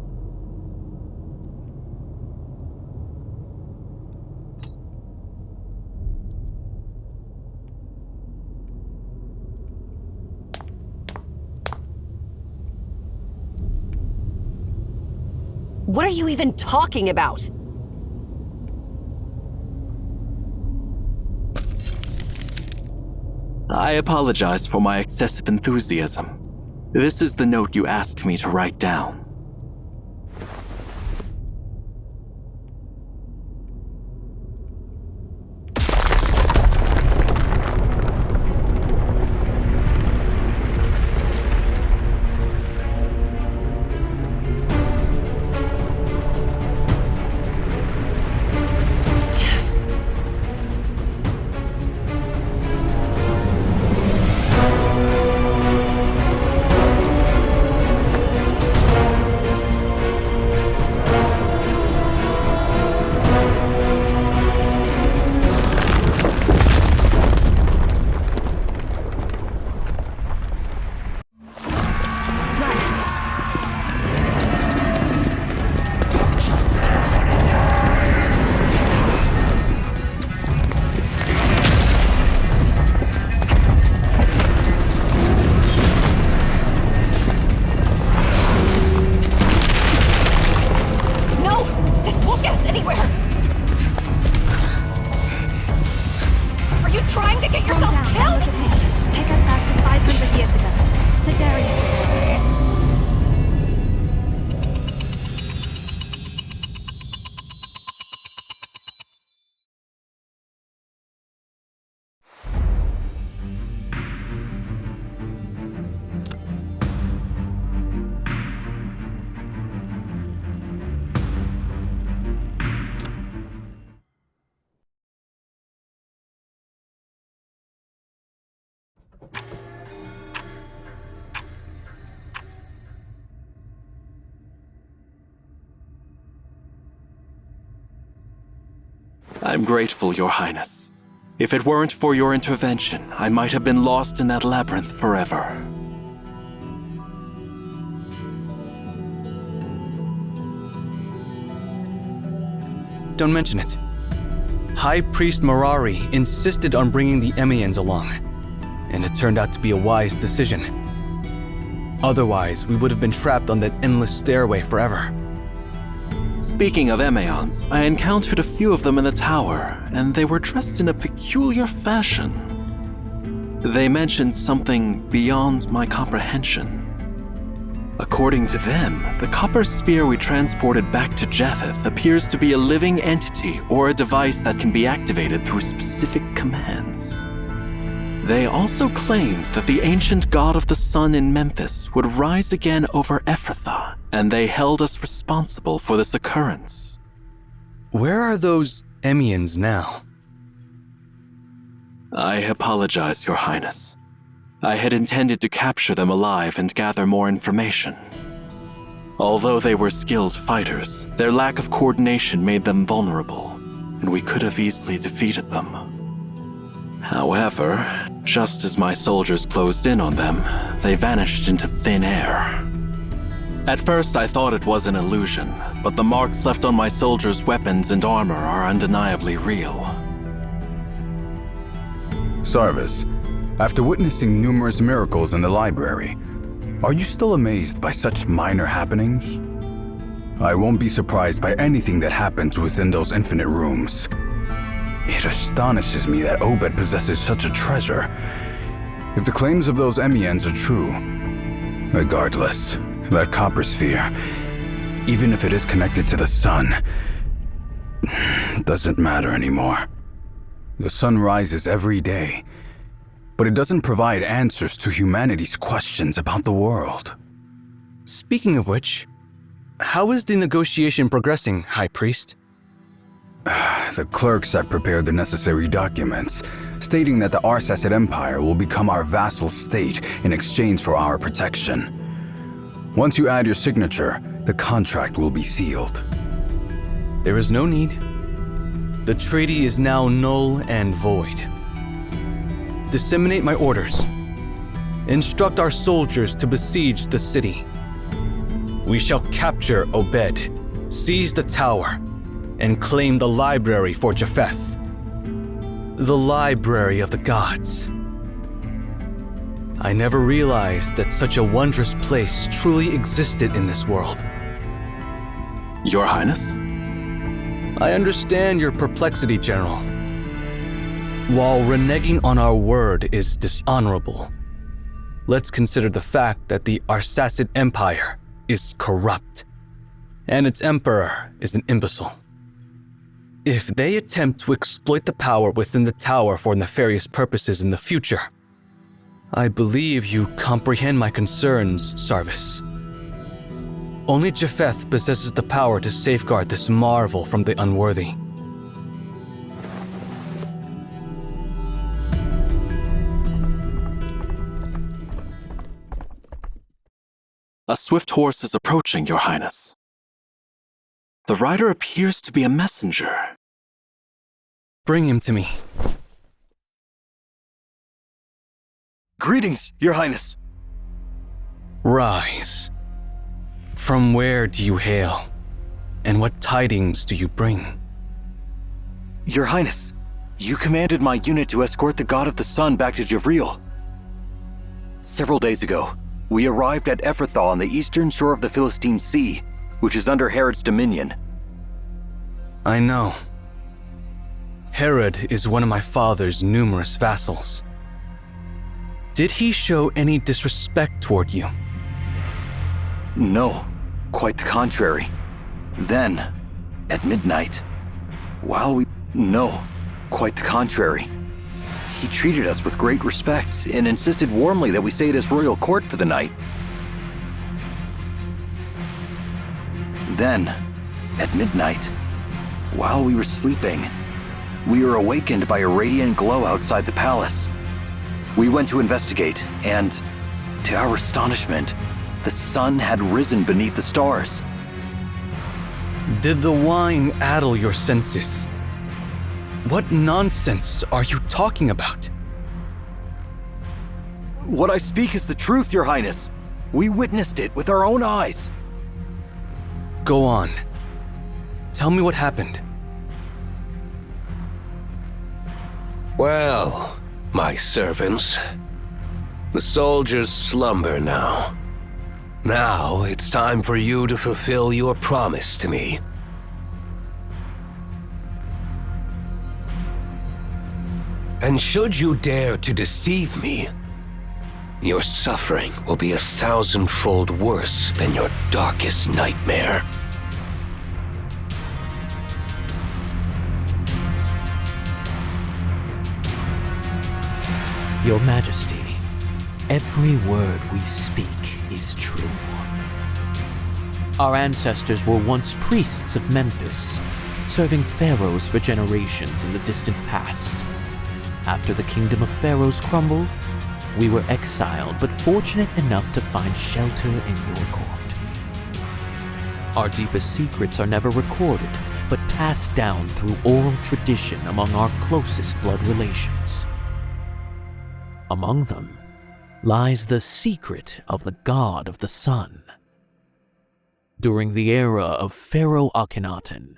What are you even talking about? I apologize for my excessive enthusiasm. This is the note you asked me to write down. I'm grateful, Your Highness. If it weren't for your intervention, I might have been lost in that labyrinth forever. Don't mention it. High Priest Mirari insisted on bringing the Emeons along, and it turned out to be a wise decision. Otherwise, we would have been trapped on that endless stairway forever. Speaking of Emeons, I encountered a few of them in the tower, and they were dressed in a peculiar fashion. They mentioned something beyond my comprehension. According to them, the copper sphere we transported back to Japheth appears to be a living entity or a device that can be activated through specific commands. They also claimed that the ancient god of the sun in Memphis would rise again over Ephrathah, and they held us responsible for this occurrence. Where are those Emeons now? I apologize, Your Highness. I had intended to capture them alive and gather more information. Although they were skilled fighters, their lack of coordination made them vulnerable, and we could have easily defeated them. However, just as my soldiers closed in on them, they vanished into thin air. At first I thought it was an illusion, but the marks left on my soldiers' weapons and armor are undeniably real. Sarvis, After witnessing numerous miracles in the library, are you still amazed by such minor happenings? I won't be surprised by anything that happens within those infinite rooms. It astonishes me that Obed possesses such a treasure. If the claims of those Emiens are true, regardless, that copper sphere, even if it is connected to the sun, doesn't matter anymore. The sun rises every day, but it doesn't provide answers to humanity's questions about the world. Speaking of which, how is the negotiation progressing, High Priest? The clerks have prepared the necessary documents, stating that the Arsacid Empire will become our vassal state in exchange for our protection. Once you add your signature, the contract will be sealed. There is no need. The treaty is now null and void. Disseminate my orders. Instruct our soldiers to besiege the city. We shall capture Obed, seize the tower, and claim the library for Japheth. The library of the gods. I never realized that such a wondrous place truly existed in this world. Your Highness? I understand your perplexity, General. While reneging on our word is dishonorable, let's consider the fact that the Arsacid Empire is corrupt, and its emperor is an imbecile. If they attempt to exploit the power within the tower for nefarious purposes in the future, I believe you comprehend my concerns, Sarvis. Only Japheth possesses the power to safeguard this marvel from the unworthy. A swift horse is approaching, Your Highness. The rider appears to be a messenger. Bring him to me. Greetings, Your Highness. Rise. From where do you hail? And what tidings do you bring? Your Highness, you commanded my unit to escort the God of the Sun back to Javril. Several days ago, we arrived at Ephrathah on the eastern shore of the Philistine Sea, which is under Herod's dominion. I know. Herod is one of my father's numerous vassals. Did he show any disrespect toward you? No, quite the contrary. Then, at midnight, No, quite the contrary. He treated us with great respect and insisted warmly that we stay at his royal court for the night. Then, at midnight, while we were sleeping, we were awakened by a radiant glow outside the palace. We went to investigate, and, to our astonishment, the sun had risen beneath the stars. Did the wine addle your senses? What nonsense are you talking about? What I speak is the truth, Your Highness. We witnessed it with our own eyes. Go on. Tell me what happened. Well, my servants, the soldiers slumber now. Now it's time for you to fulfill your promise to me. And should you dare to deceive me, your suffering will be 1,000-fold worse than your darkest nightmare. Your Majesty, every word we speak is true. Our ancestors were once priests of Memphis, serving pharaohs for generations in the distant past. After the kingdom of pharaohs crumbled, we were exiled but fortunate enough to find shelter in your court. Our deepest secrets are never recorded, but passed down through oral tradition among our closest blood relations. Among them lies the secret of the God of the Sun. During the era of Pharaoh Akhenaten,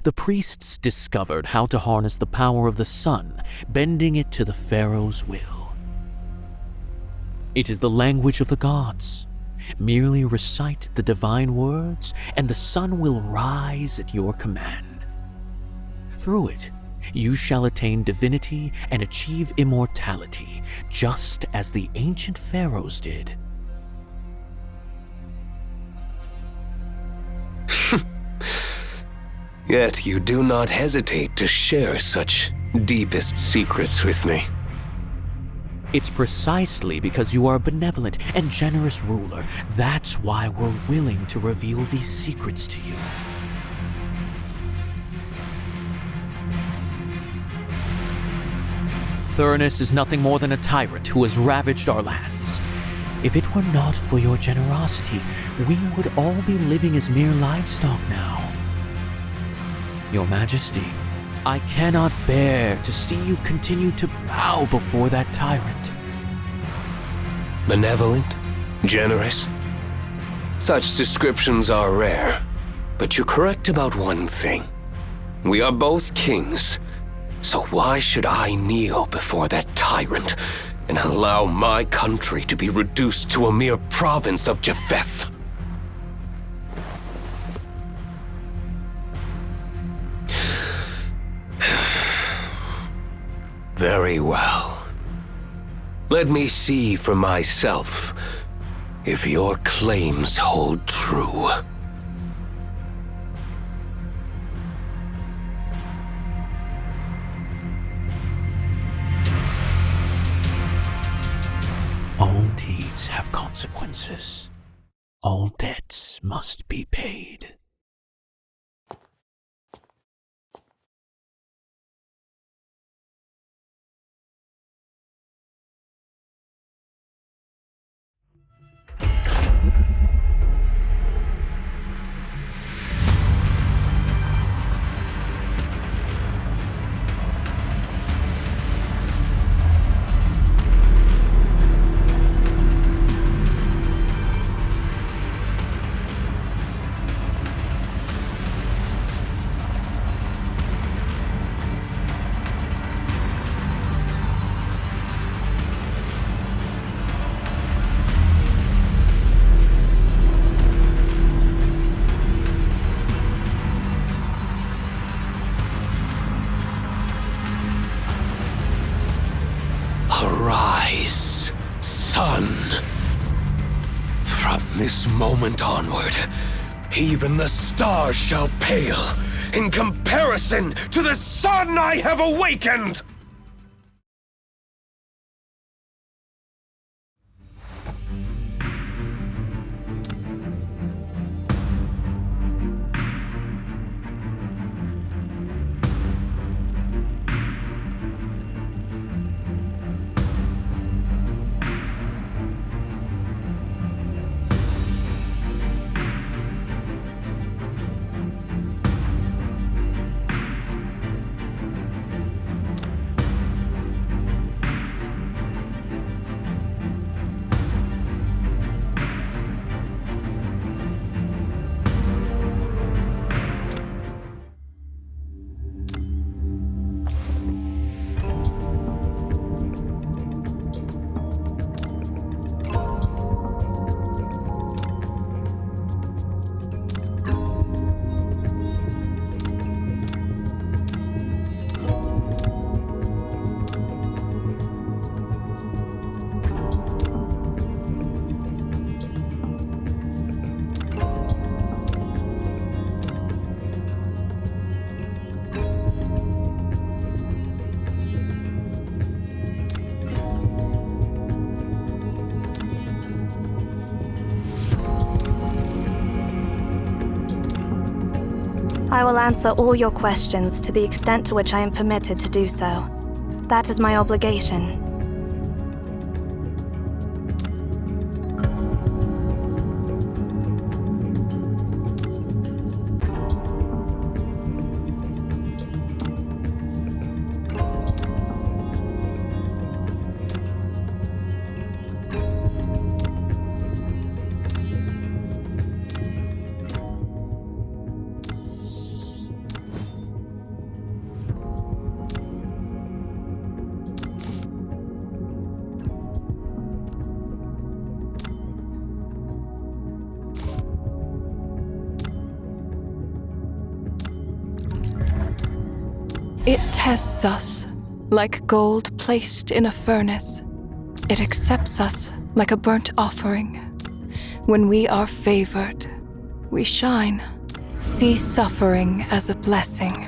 the priests discovered how to harness the power of the sun, bending it to the pharaoh's will. It is the language of the gods. Merely recite the divine words, and the sun will rise at your command. Through it, you shall attain divinity and achieve immortality, just as the ancient pharaohs did. Yet you do not hesitate to share such deepest secrets with me. It's precisely because you are a benevolent and generous ruler. That's why we're willing to reveal these secrets to you. Thurnus is nothing more than a tyrant who has ravaged our lands. If it were not for your generosity, we would all be living as mere livestock now. Your Majesty, I cannot bear to see you continue to bow before that tyrant. Benevolent? Generous? Such descriptions are rare, but you're correct about one thing. We are both kings, so why should I kneel before that tyrant and allow my country to be reduced to a mere province of Japheth? Very well. Let me see for myself if your claims hold true. All deeds have consequences. All debts must be paid. Arise, sun. From this moment onward, even the stars shall pale in comparison to the sun I have awakened! I will answer all your questions to the extent to which I am permitted to do so. That is my obligation. It tests us like gold placed in a furnace. It accepts us like a burnt offering. When we are favored, we shine. See suffering as a blessing.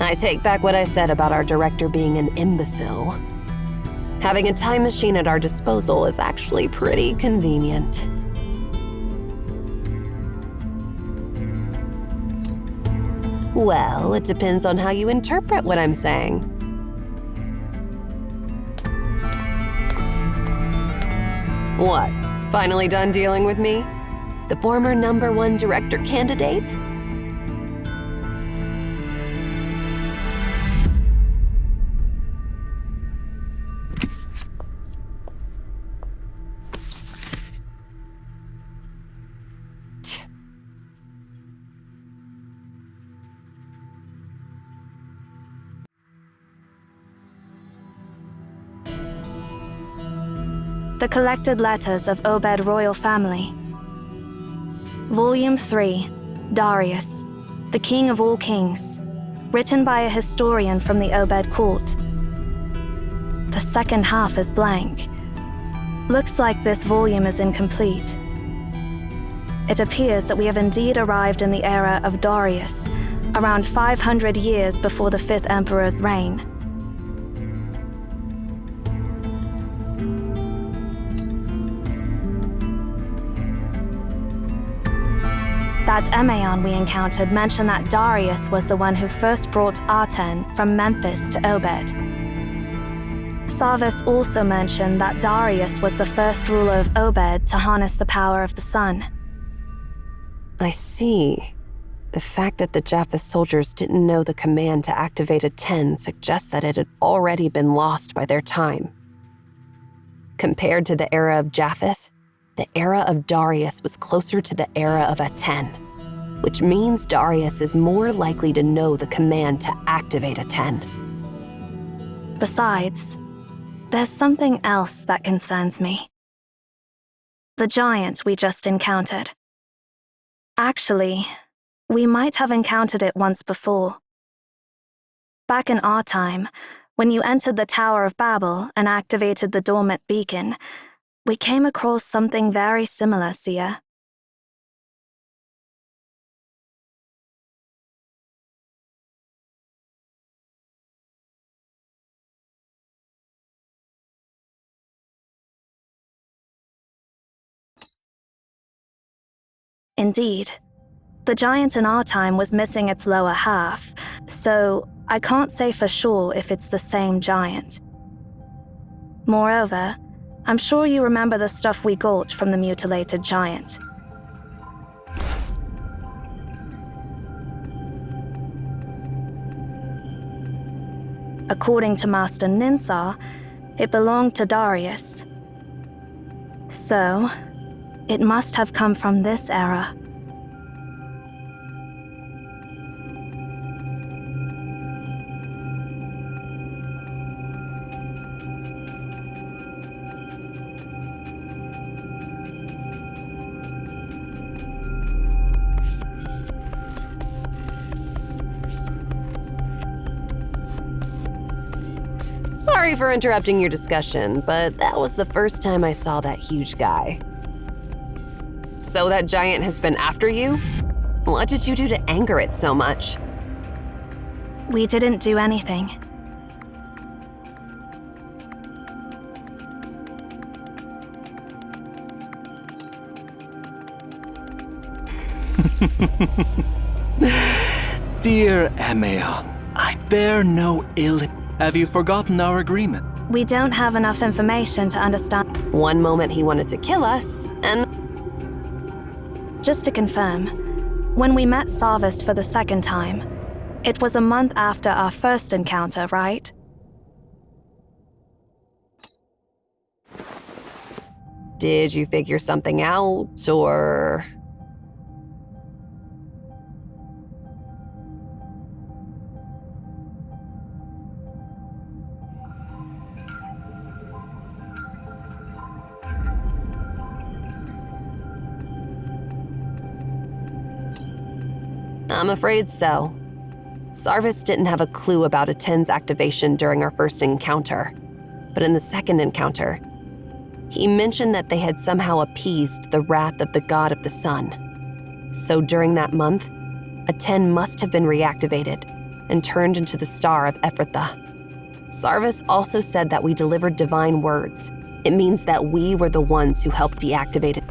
I take back what I said about our director being an imbecile. Having a time machine at our disposal is actually pretty convenient. Well, it depends on how you interpret what I'm saying. What? Finally done dealing with me? The former #1 director candidate? The Collected Letters of Obed Royal Family. Volume 3, Darius, the King of All Kings, written by a historian from the Obed court. The second half is blank. Looks like this volume is incomplete. It appears that we have indeed arrived in the era of Darius, around 500 years before the 5th Emperor's reign. That Emeon we encountered mentioned that Darius was the one who first brought Aten from Memphis to Obed. Sarvis also mentioned that Darius was the first ruler of Obed to harness the power of the sun. I see. The fact that the Japheth soldiers didn't know the command to activate Aten suggests that it had already been lost by their time. Compared to the era of Japheth, the era of Darius was closer to the era of Aten, which means Darius is more likely to know the command to activate Aten. Besides, there's something else that concerns me. The giant we just encountered. Actually, we might have encountered it once before. Back in our time, when you entered the Tower of Babel and activated the dormant beacon, we came across something very similar, Sia. Indeed. The giant in our time was missing its lower half, so I can't say for sure if it's the same giant. Moreover, I'm sure you remember the stuff we got from the mutilated giant. According to Master Ninsar, it belonged to Darius. So, it must have come from this era. Sorry for interrupting your discussion, but that was the first time I saw that huge guy. So that giant has been after you? What did you do to anger it so much? We didn't do anything. Dear Emeon, I bear no ill. Have you forgotten our agreement? We don't have enough information to understand. One moment he wanted to kill us, and... Just to confirm, when we met Sarvis for the second time, it was a month after our first encounter, right? Did you figure something out, or... I'm afraid so. Sarvis didn't have a clue about Aten's activation during our first encounter, but in the second encounter, he mentioned that they had somehow appeased the wrath of the god of the sun. So during that month, Aten must have been reactivated and turned into the star of Ephrathah. Sarvis also said that we delivered divine words. It means that we were the ones who helped deactivate it.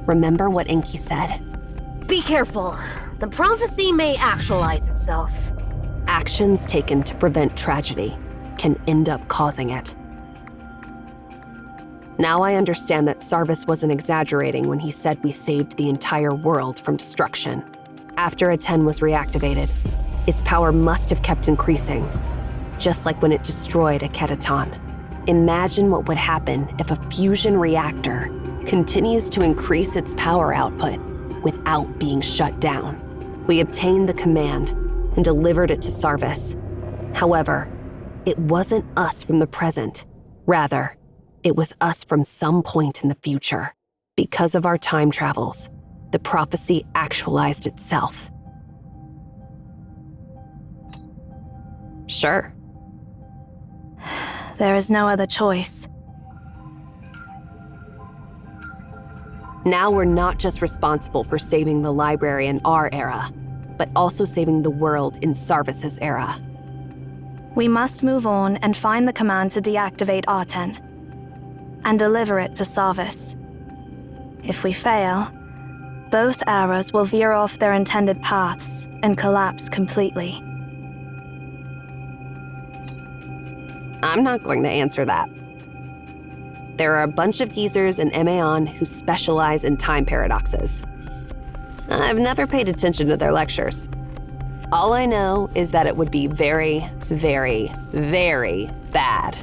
Remember what Enki said? Be careful. The prophecy may actualize itself. Actions taken to prevent tragedy can end up causing it. Now I understand that Sarvis wasn't exaggerating when he said we saved the entire world from destruction. After Aten was reactivated, its power must have kept increasing, just like when it destroyed Akedaton. Imagine what would happen if a fusion reactor continues to increase its power output without being shut down. We obtained the command and delivered it to Sarvis. However, it wasn't us from the present. Rather, it was us from some point in the future. Because of our time travels, the prophecy actualized itself. Sure. There is no other choice. Now we're not just responsible for saving the library in our era, but also saving the world in Sarvis's era. We must move on and find the command to deactivate Aten, and deliver it to Sarvis. If we fail, both eras will veer off their intended paths and collapse completely. I'm not going to answer that. There are a bunch of geezers in Emeon who specialize in time paradoxes. I've never paid attention to their lectures. All I know is that it would be very, very, very bad.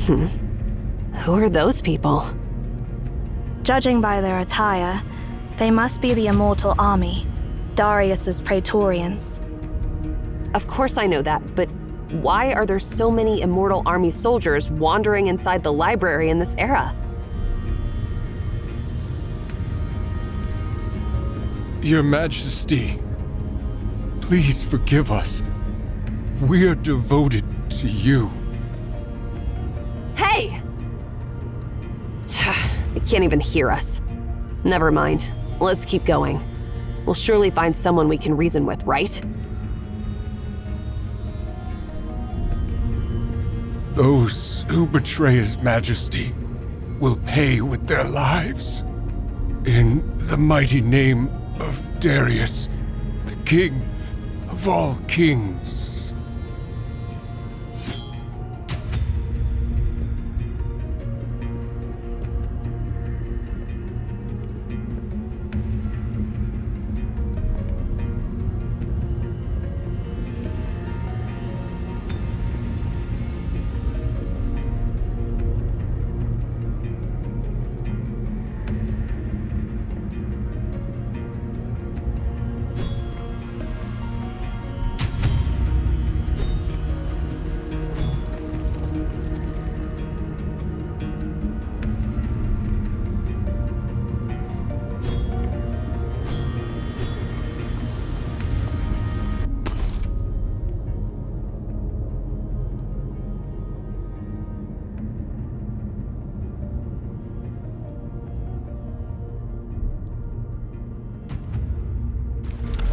Who are those people? Judging by their attire, they must be the Immortal Army, Darius's Praetorians. Of course I know that, but why are there so many Immortal Army soldiers wandering inside the library in this era? Your Majesty, please forgive us. We are devoted to you. Hey! They can't even hear us. Never mind. Let's keep going. We'll surely find someone we can reason with, right? Those who betray His Majesty will pay with their lives. In the mighty name of Darius, the King of all kings.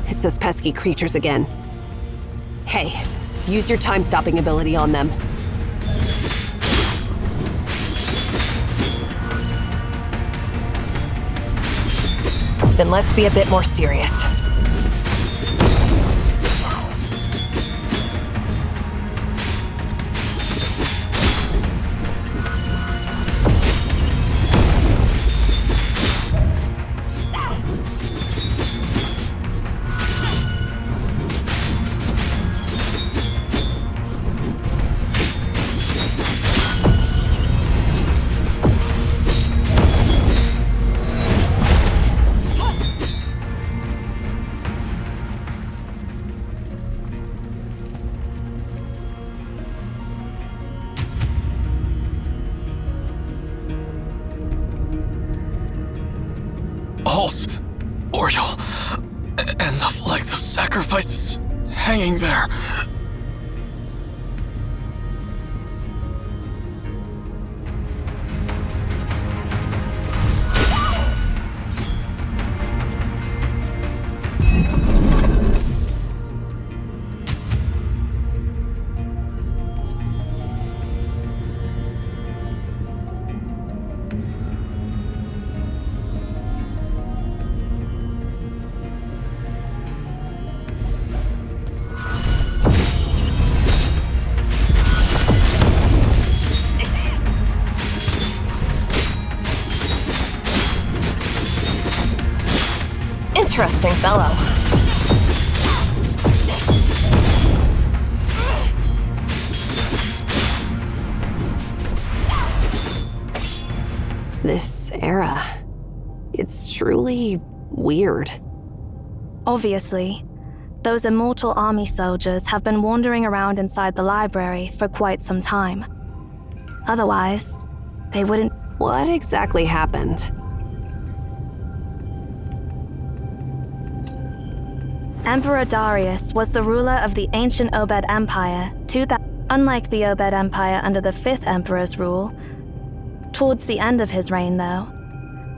It's those pesky creatures again. Hey, use your time-stopping ability on them. Then let's be a bit more serious. Halt! Or you'll end up like those sacrifices hanging there. Interesting fellow. This era, it's truly weird. Obviously, those Immortal Army soldiers have been wandering around inside the library for quite some time. Otherwise, they wouldn't. What exactly happened? Emperor Darius was the ruler of the ancient Obed Empire, unlike the Obed Empire under the 5th Emperor's rule. Towards the end of his reign, though,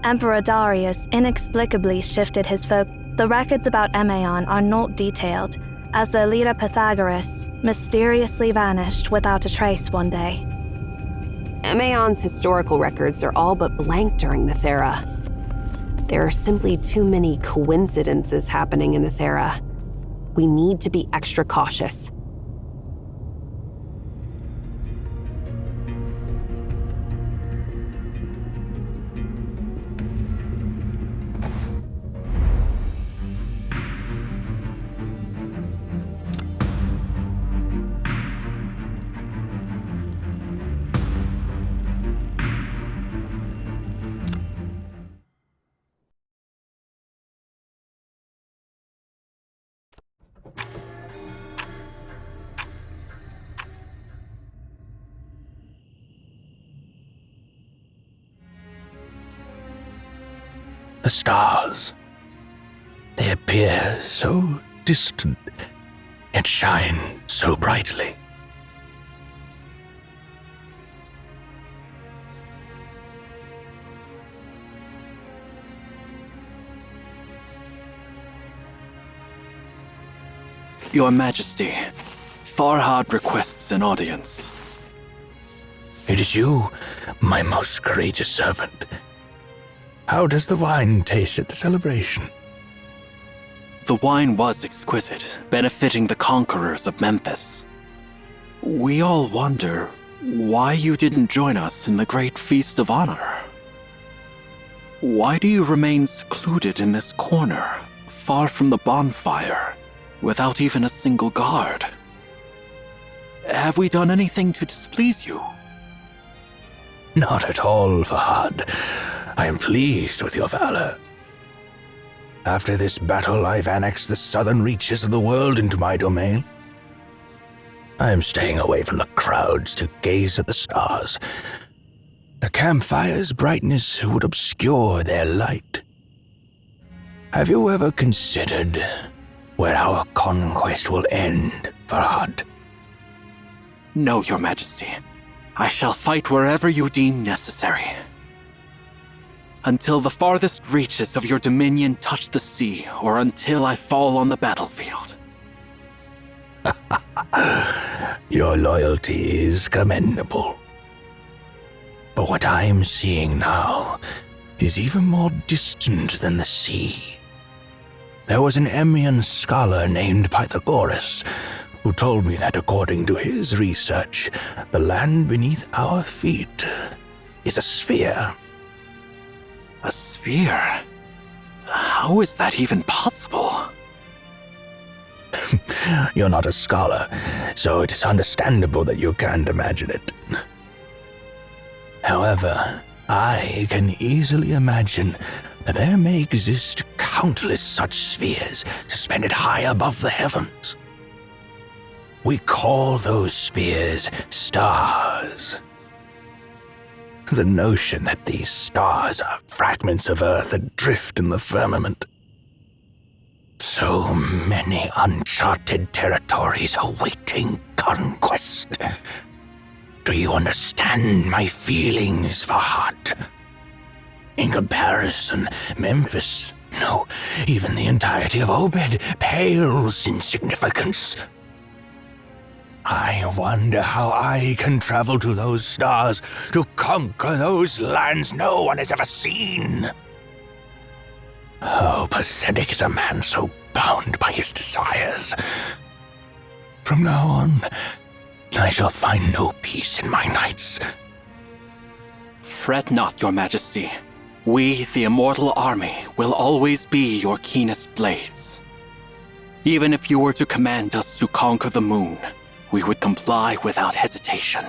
Emperor Darius inexplicably shifted his focus. The records about Emaon are not detailed, as their leader Pythagoras mysteriously vanished without a trace one day. Emaon's historical records are all but blank during this era. There are simply too many coincidences happening in this era. We need to be extra cautious. The stars. They appear so distant, yet shine so brightly. Your Majesty, Farhad requests an audience. It is you, my most courageous servant. How does the wine taste at the celebration? The wine was exquisite, benefiting the conquerors of Memphis. We all wonder why you didn't join us in the great feast of honor. Why do you remain secluded in this corner, far from the bonfire, without even a single guard? Have we done anything to displease you? Not at all, Fahad. I am pleased with your valor. After this battle, I've annexed the southern reaches of the world into my domain. I am staying away from the crowds to gaze at the stars. The campfire's brightness would obscure their light. Have you ever considered where our conquest will end, Farhad? No, Your Majesty. I shall fight wherever you deem necessary. Until the farthest reaches of your dominion touch the sea, or until I fall on the battlefield. Your loyalty is commendable. But what I'm seeing now is even more distant than the sea. There was an Emian scholar named Pythagoras who told me that according to his research, the land beneath our feet is a sphere. A sphere? How is that even possible? You're not a scholar, so it is understandable that you can't imagine it. However, I can easily imagine that there may exist countless such spheres suspended high above the heavens. We call those spheres stars. The notion that these stars are fragments of Earth adrift in the firmament. So many uncharted territories awaiting conquest. Do you understand my feelings, Fahad? In comparison, Memphis, no, even the entirety of Obed, pales in significance. I wonder how I can travel to those stars to conquer those lands no one has ever seen. How pathetic is a man so bound by his desires. From now on, I shall find no peace in my nights. Fret not, Your Majesty. We, the Immortal Army, will always be your keenest blades. Even if you were to command us to conquer the moon, we would comply without hesitation.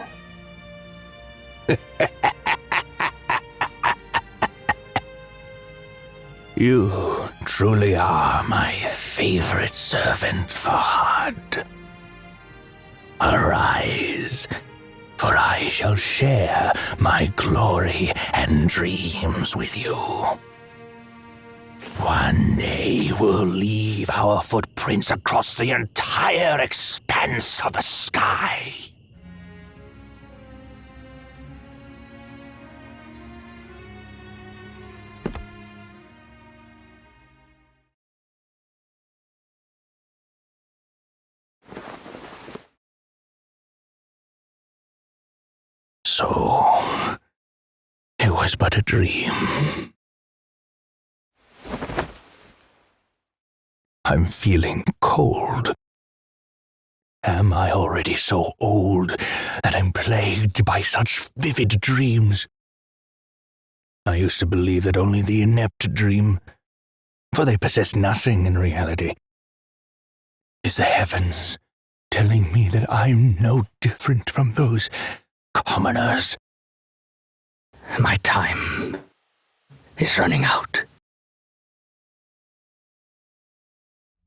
You truly are my favorite servant, Fahad. Arise, for I shall share my glory and dreams with you. One day we'll leave our footprints across the entire expanse of the sky. So, it was but a dream. I'm feeling cold. Am I already so old that I'm plagued by such vivid dreams? I used to believe that only the inept dream, for they possess nothing in reality. Is the heavens telling me that I'm no different from those commoners? My time is running out.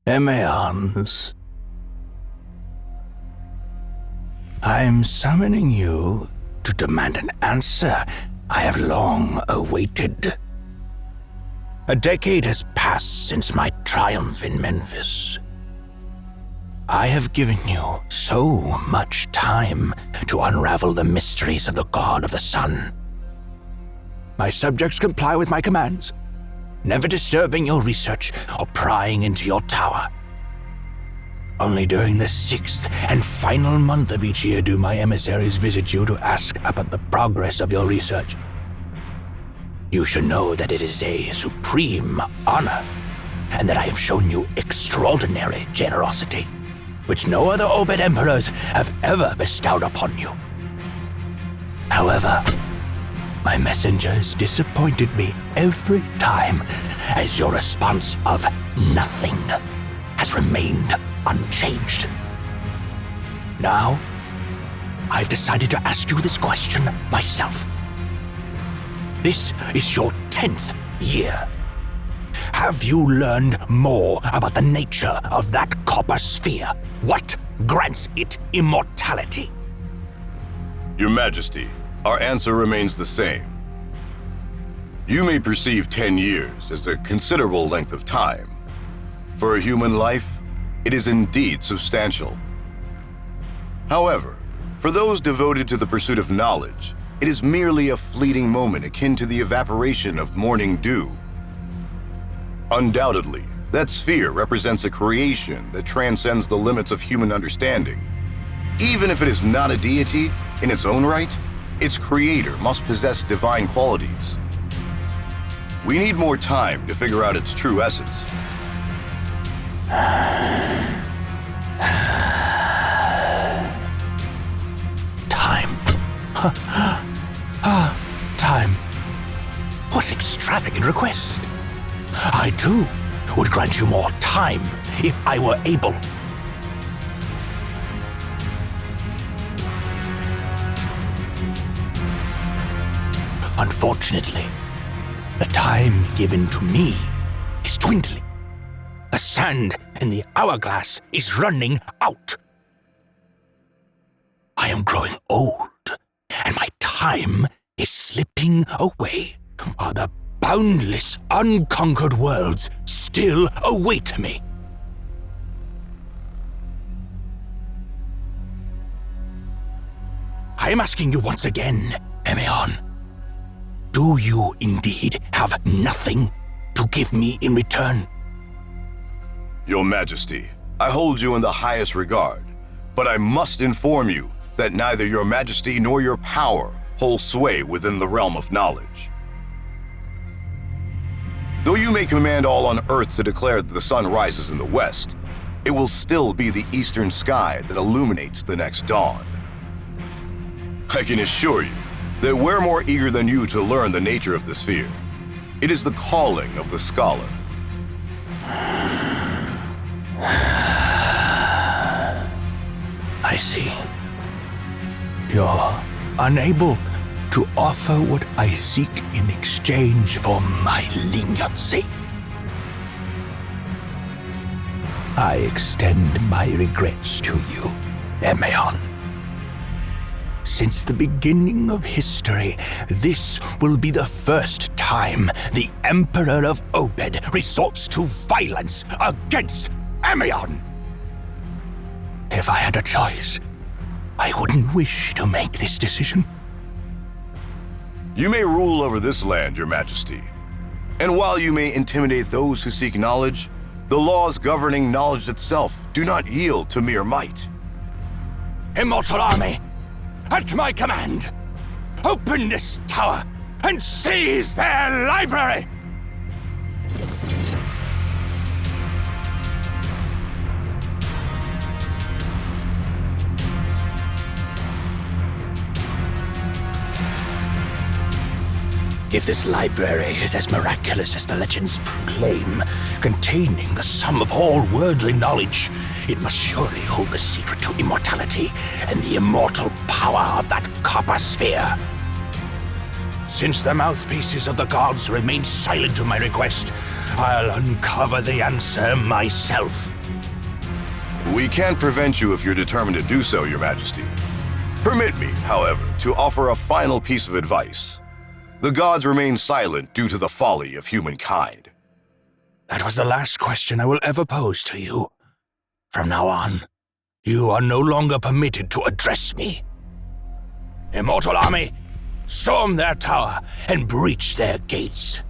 Emeons, I'm summoning you to demand an answer I have long awaited. A decade has passed since my triumph in Memphis. I have given you so much time to unravel the mysteries of the God of the Sun. My subjects comply with my commands, never disturbing your research or prying into your tower. Only during the 6th and final month of each year do my emissaries visit you to ask about the progress of your research. You should know that it is a supreme honor, and that I have shown you extraordinary generosity, which no other Obed emperors have ever bestowed upon you. However, my messengers disappointed me every time, as your response of nothing has remained unchanged. Now, I've decided to ask you this question myself. This is your 10th year. Have you learned more about the nature of that copper sphere? What grants it immortality? Your Majesty, our answer remains the same. You may perceive 10 years as a considerable length of time. For a human life, it is indeed substantial. However, for those devoted to the pursuit of knowledge, it is merely a fleeting moment akin to the evaporation of morning dew. Undoubtedly, that sphere represents a creation that transcends the limits of human understanding. Even if it is not a deity in its own right, its creator must possess divine qualities. We need more time to figure out its true essence. Time. Time. What an extravagant request. I, too, would grant you more time if I were able. Unfortunately, the time given to me is dwindling. The sand in the hourglass is running out. I am growing old, and my time is slipping away, while the boundless, unconquered worlds still await me. I am asking you once again, Emeon. Do you indeed have nothing to give me in return? Your Majesty, I hold you in the highest regard, but I must inform you that neither your Majesty nor your power hold sway within the realm of knowledge. Though you may command all on Earth to declare that the sun rises in the west, it will still be the eastern sky that illuminates the next dawn. I can assure you that we're more eager than you to learn the nature of the sphere. It is the calling of the scholar. I see. You're unable to offer what I seek in exchange for my leniency. I extend my regrets to you, Emeon. Since the beginning of history, this will be the first time the Emperor of Obed resorts to violence against Emeon. If I had a choice, I wouldn't wish to make this decision. You may rule over this land, Your Majesty. And while you may intimidate those who seek knowledge, the laws governing knowledge itself do not yield to mere might. Immortal army, at my command, open this tower and seize their library! If this library is as miraculous as the legends proclaim, containing the sum of all worldly knowledge, it must surely hold the secret to immortality and the immortal power of that copper sphere. Since the mouthpieces of the gods remain silent to my request, I'll uncover the answer myself. We can't prevent you if you're determined to do so, Your Majesty. Permit me, however, to offer a final piece of advice. The gods remain silent due to the folly of humankind. That was the last question I will ever pose to you. From now on, you are no longer permitted to address me. Immortal Army, storm their tower and breach their gates.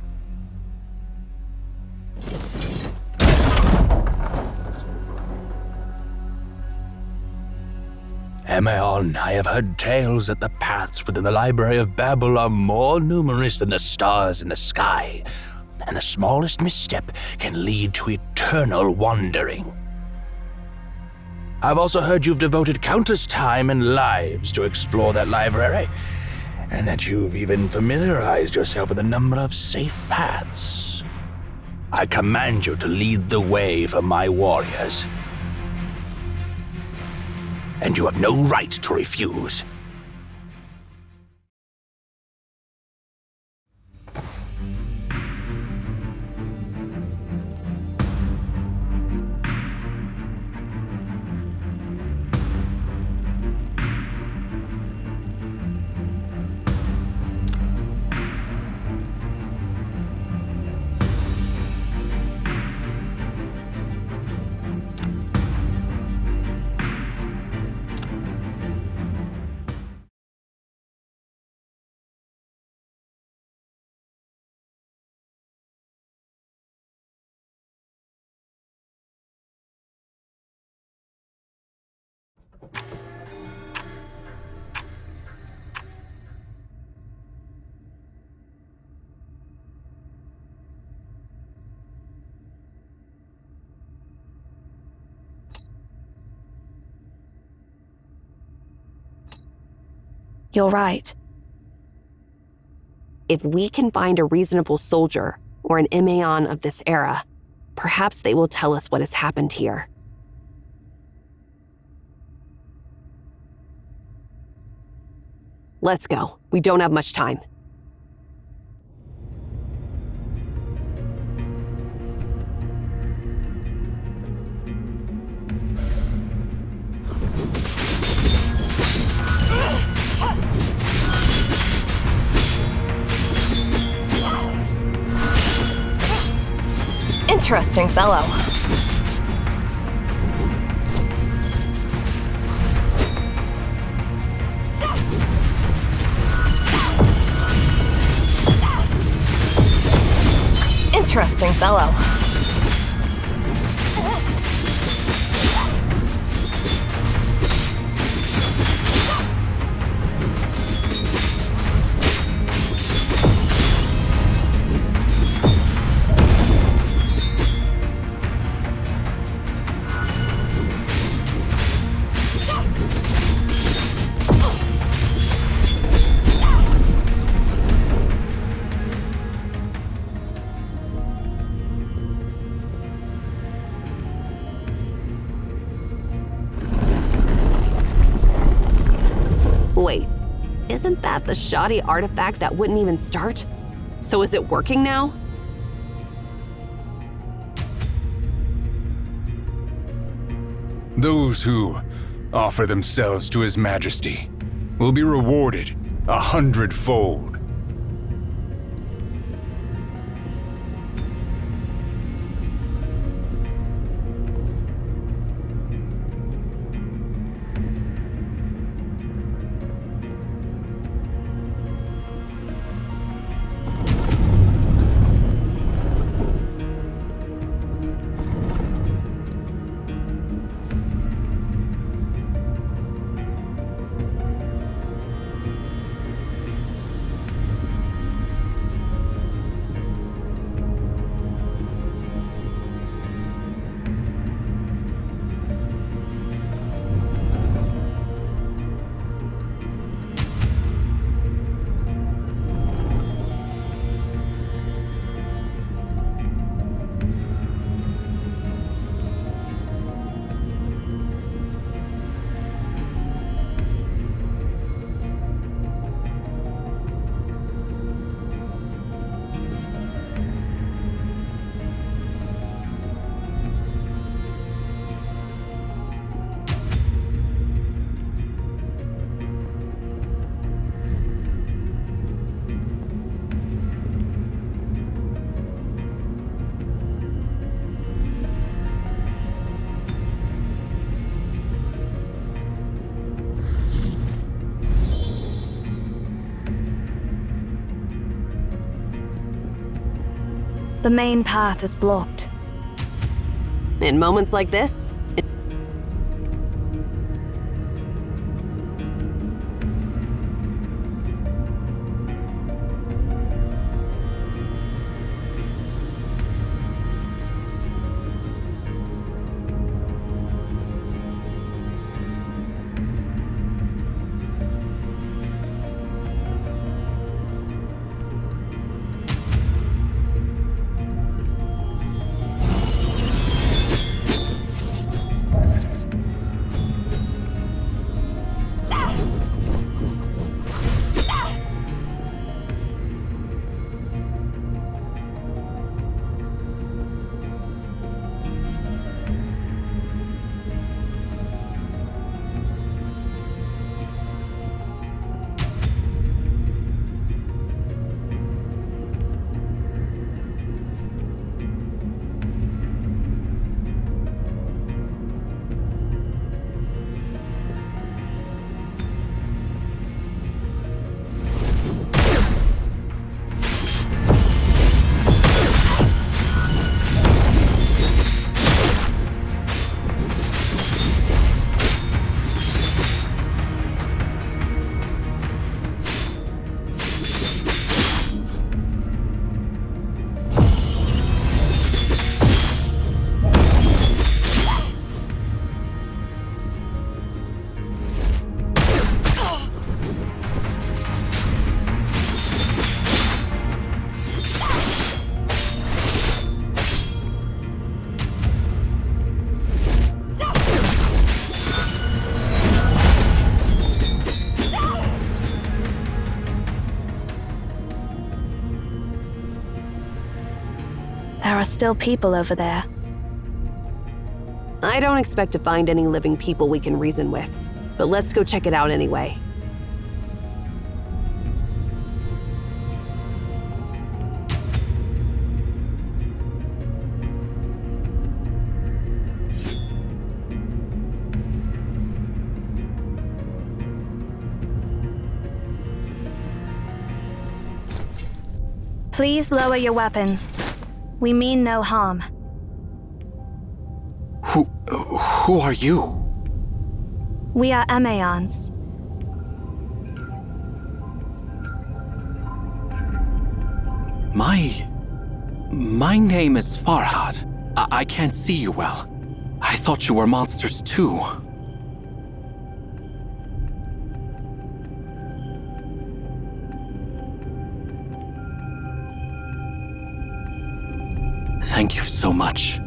Emeon, I have heard tales that the paths within the Library of Babel are more numerous than the stars in the sky, and the smallest misstep can lead to eternal wandering. I've also heard you've devoted countless time and lives to explore that library, and that you've even familiarized yourself with a number of safe paths. I command you to lead the way for my warriors. And you have no right to refuse. You're right. If we can find a reasonable soldier or an Emeon of this era, perhaps they will tell us what has happened here. Let's go. We don't have much time. Interesting fellow. Interesting fellow. Wait, isn't that the shoddy artifact that wouldn't even start? So is it working now? Those who offer themselves to His Majesty will be rewarded 100-fold. The main path is blocked. In moments like this, There are still people over there. I don't expect to find any living people we can reason with, but let's go check it out anyway. Please lower your weapons. We mean no harm. Who are you? We are Emaons. My name is Farhad. I can't see you well. I thought you were monsters too. Thank you so much.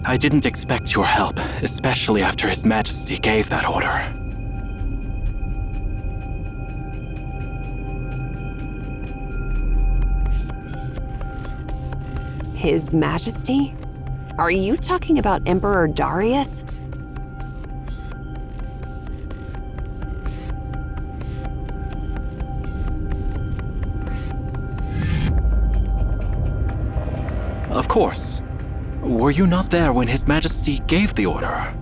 I didn't expect your help, especially after His Majesty gave that order. His Majesty? Are you talking about Emperor Darius? Of course. Were you not there when His Majesty gave the order?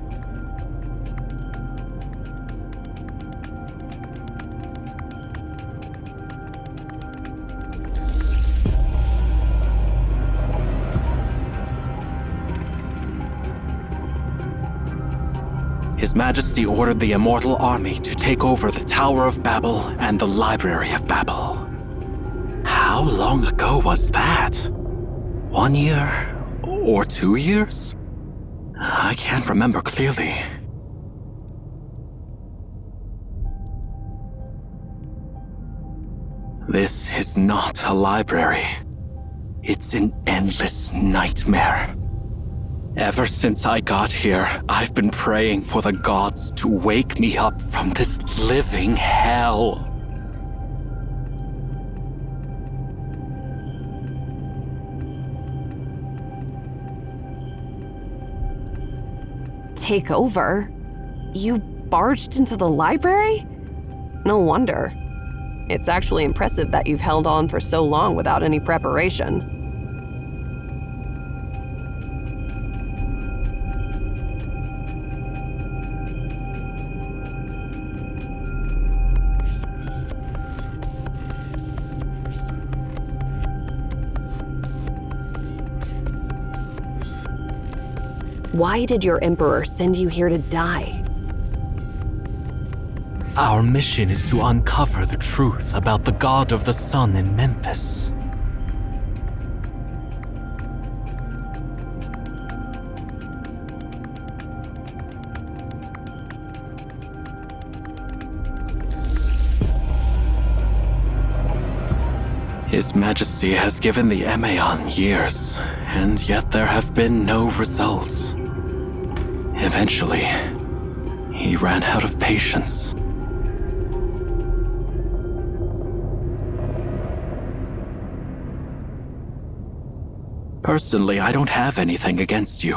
His Majesty ordered the Immortal Army to take over the Tower of Babel and the Library of Babel. How long ago was that? 1 year? Or 2 years? I can't remember clearly. This is not a library. It's an endless nightmare. Ever since I got here, I've been praying for the gods to wake me up from this living hell. Take over? You barged into the library? No wonder. It's actually impressive that you've held on for so long without any preparation. Why did your Emperor send you here to die? Our mission is to uncover the truth about the God of the Sun in Memphis. His Majesty has given the Emaon years, and yet there have been no results. Eventually, he ran out of patience. Personally, I don't have anything against you.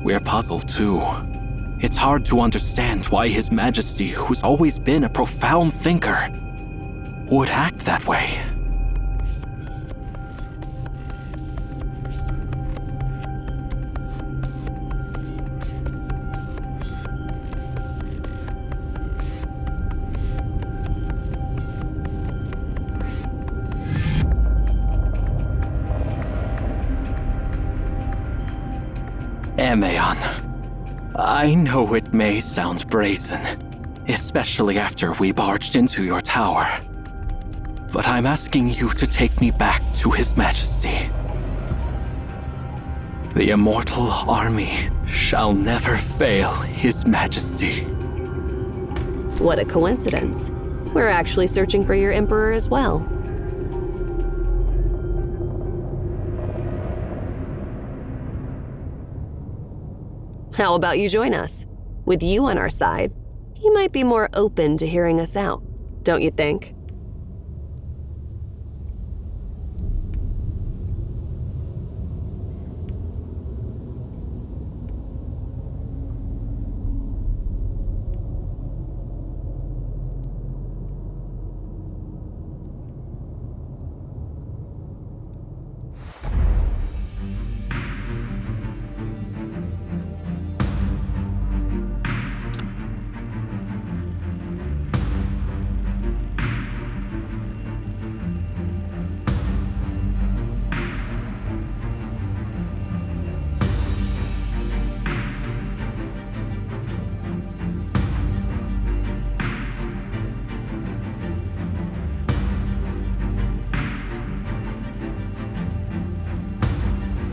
We're puzzled too. It's hard to understand why His Majesty, who's always been a profound thinker, would act that way. Emaon, I know it may sound brazen, especially after we barged into your tower, but I'm asking you to take me back to His Majesty. The immortal army shall never fail His Majesty. What a coincidence. We're actually searching for your Emperor as well. How about you join us? With you on our side, he might be more open to hearing us out, don't you think?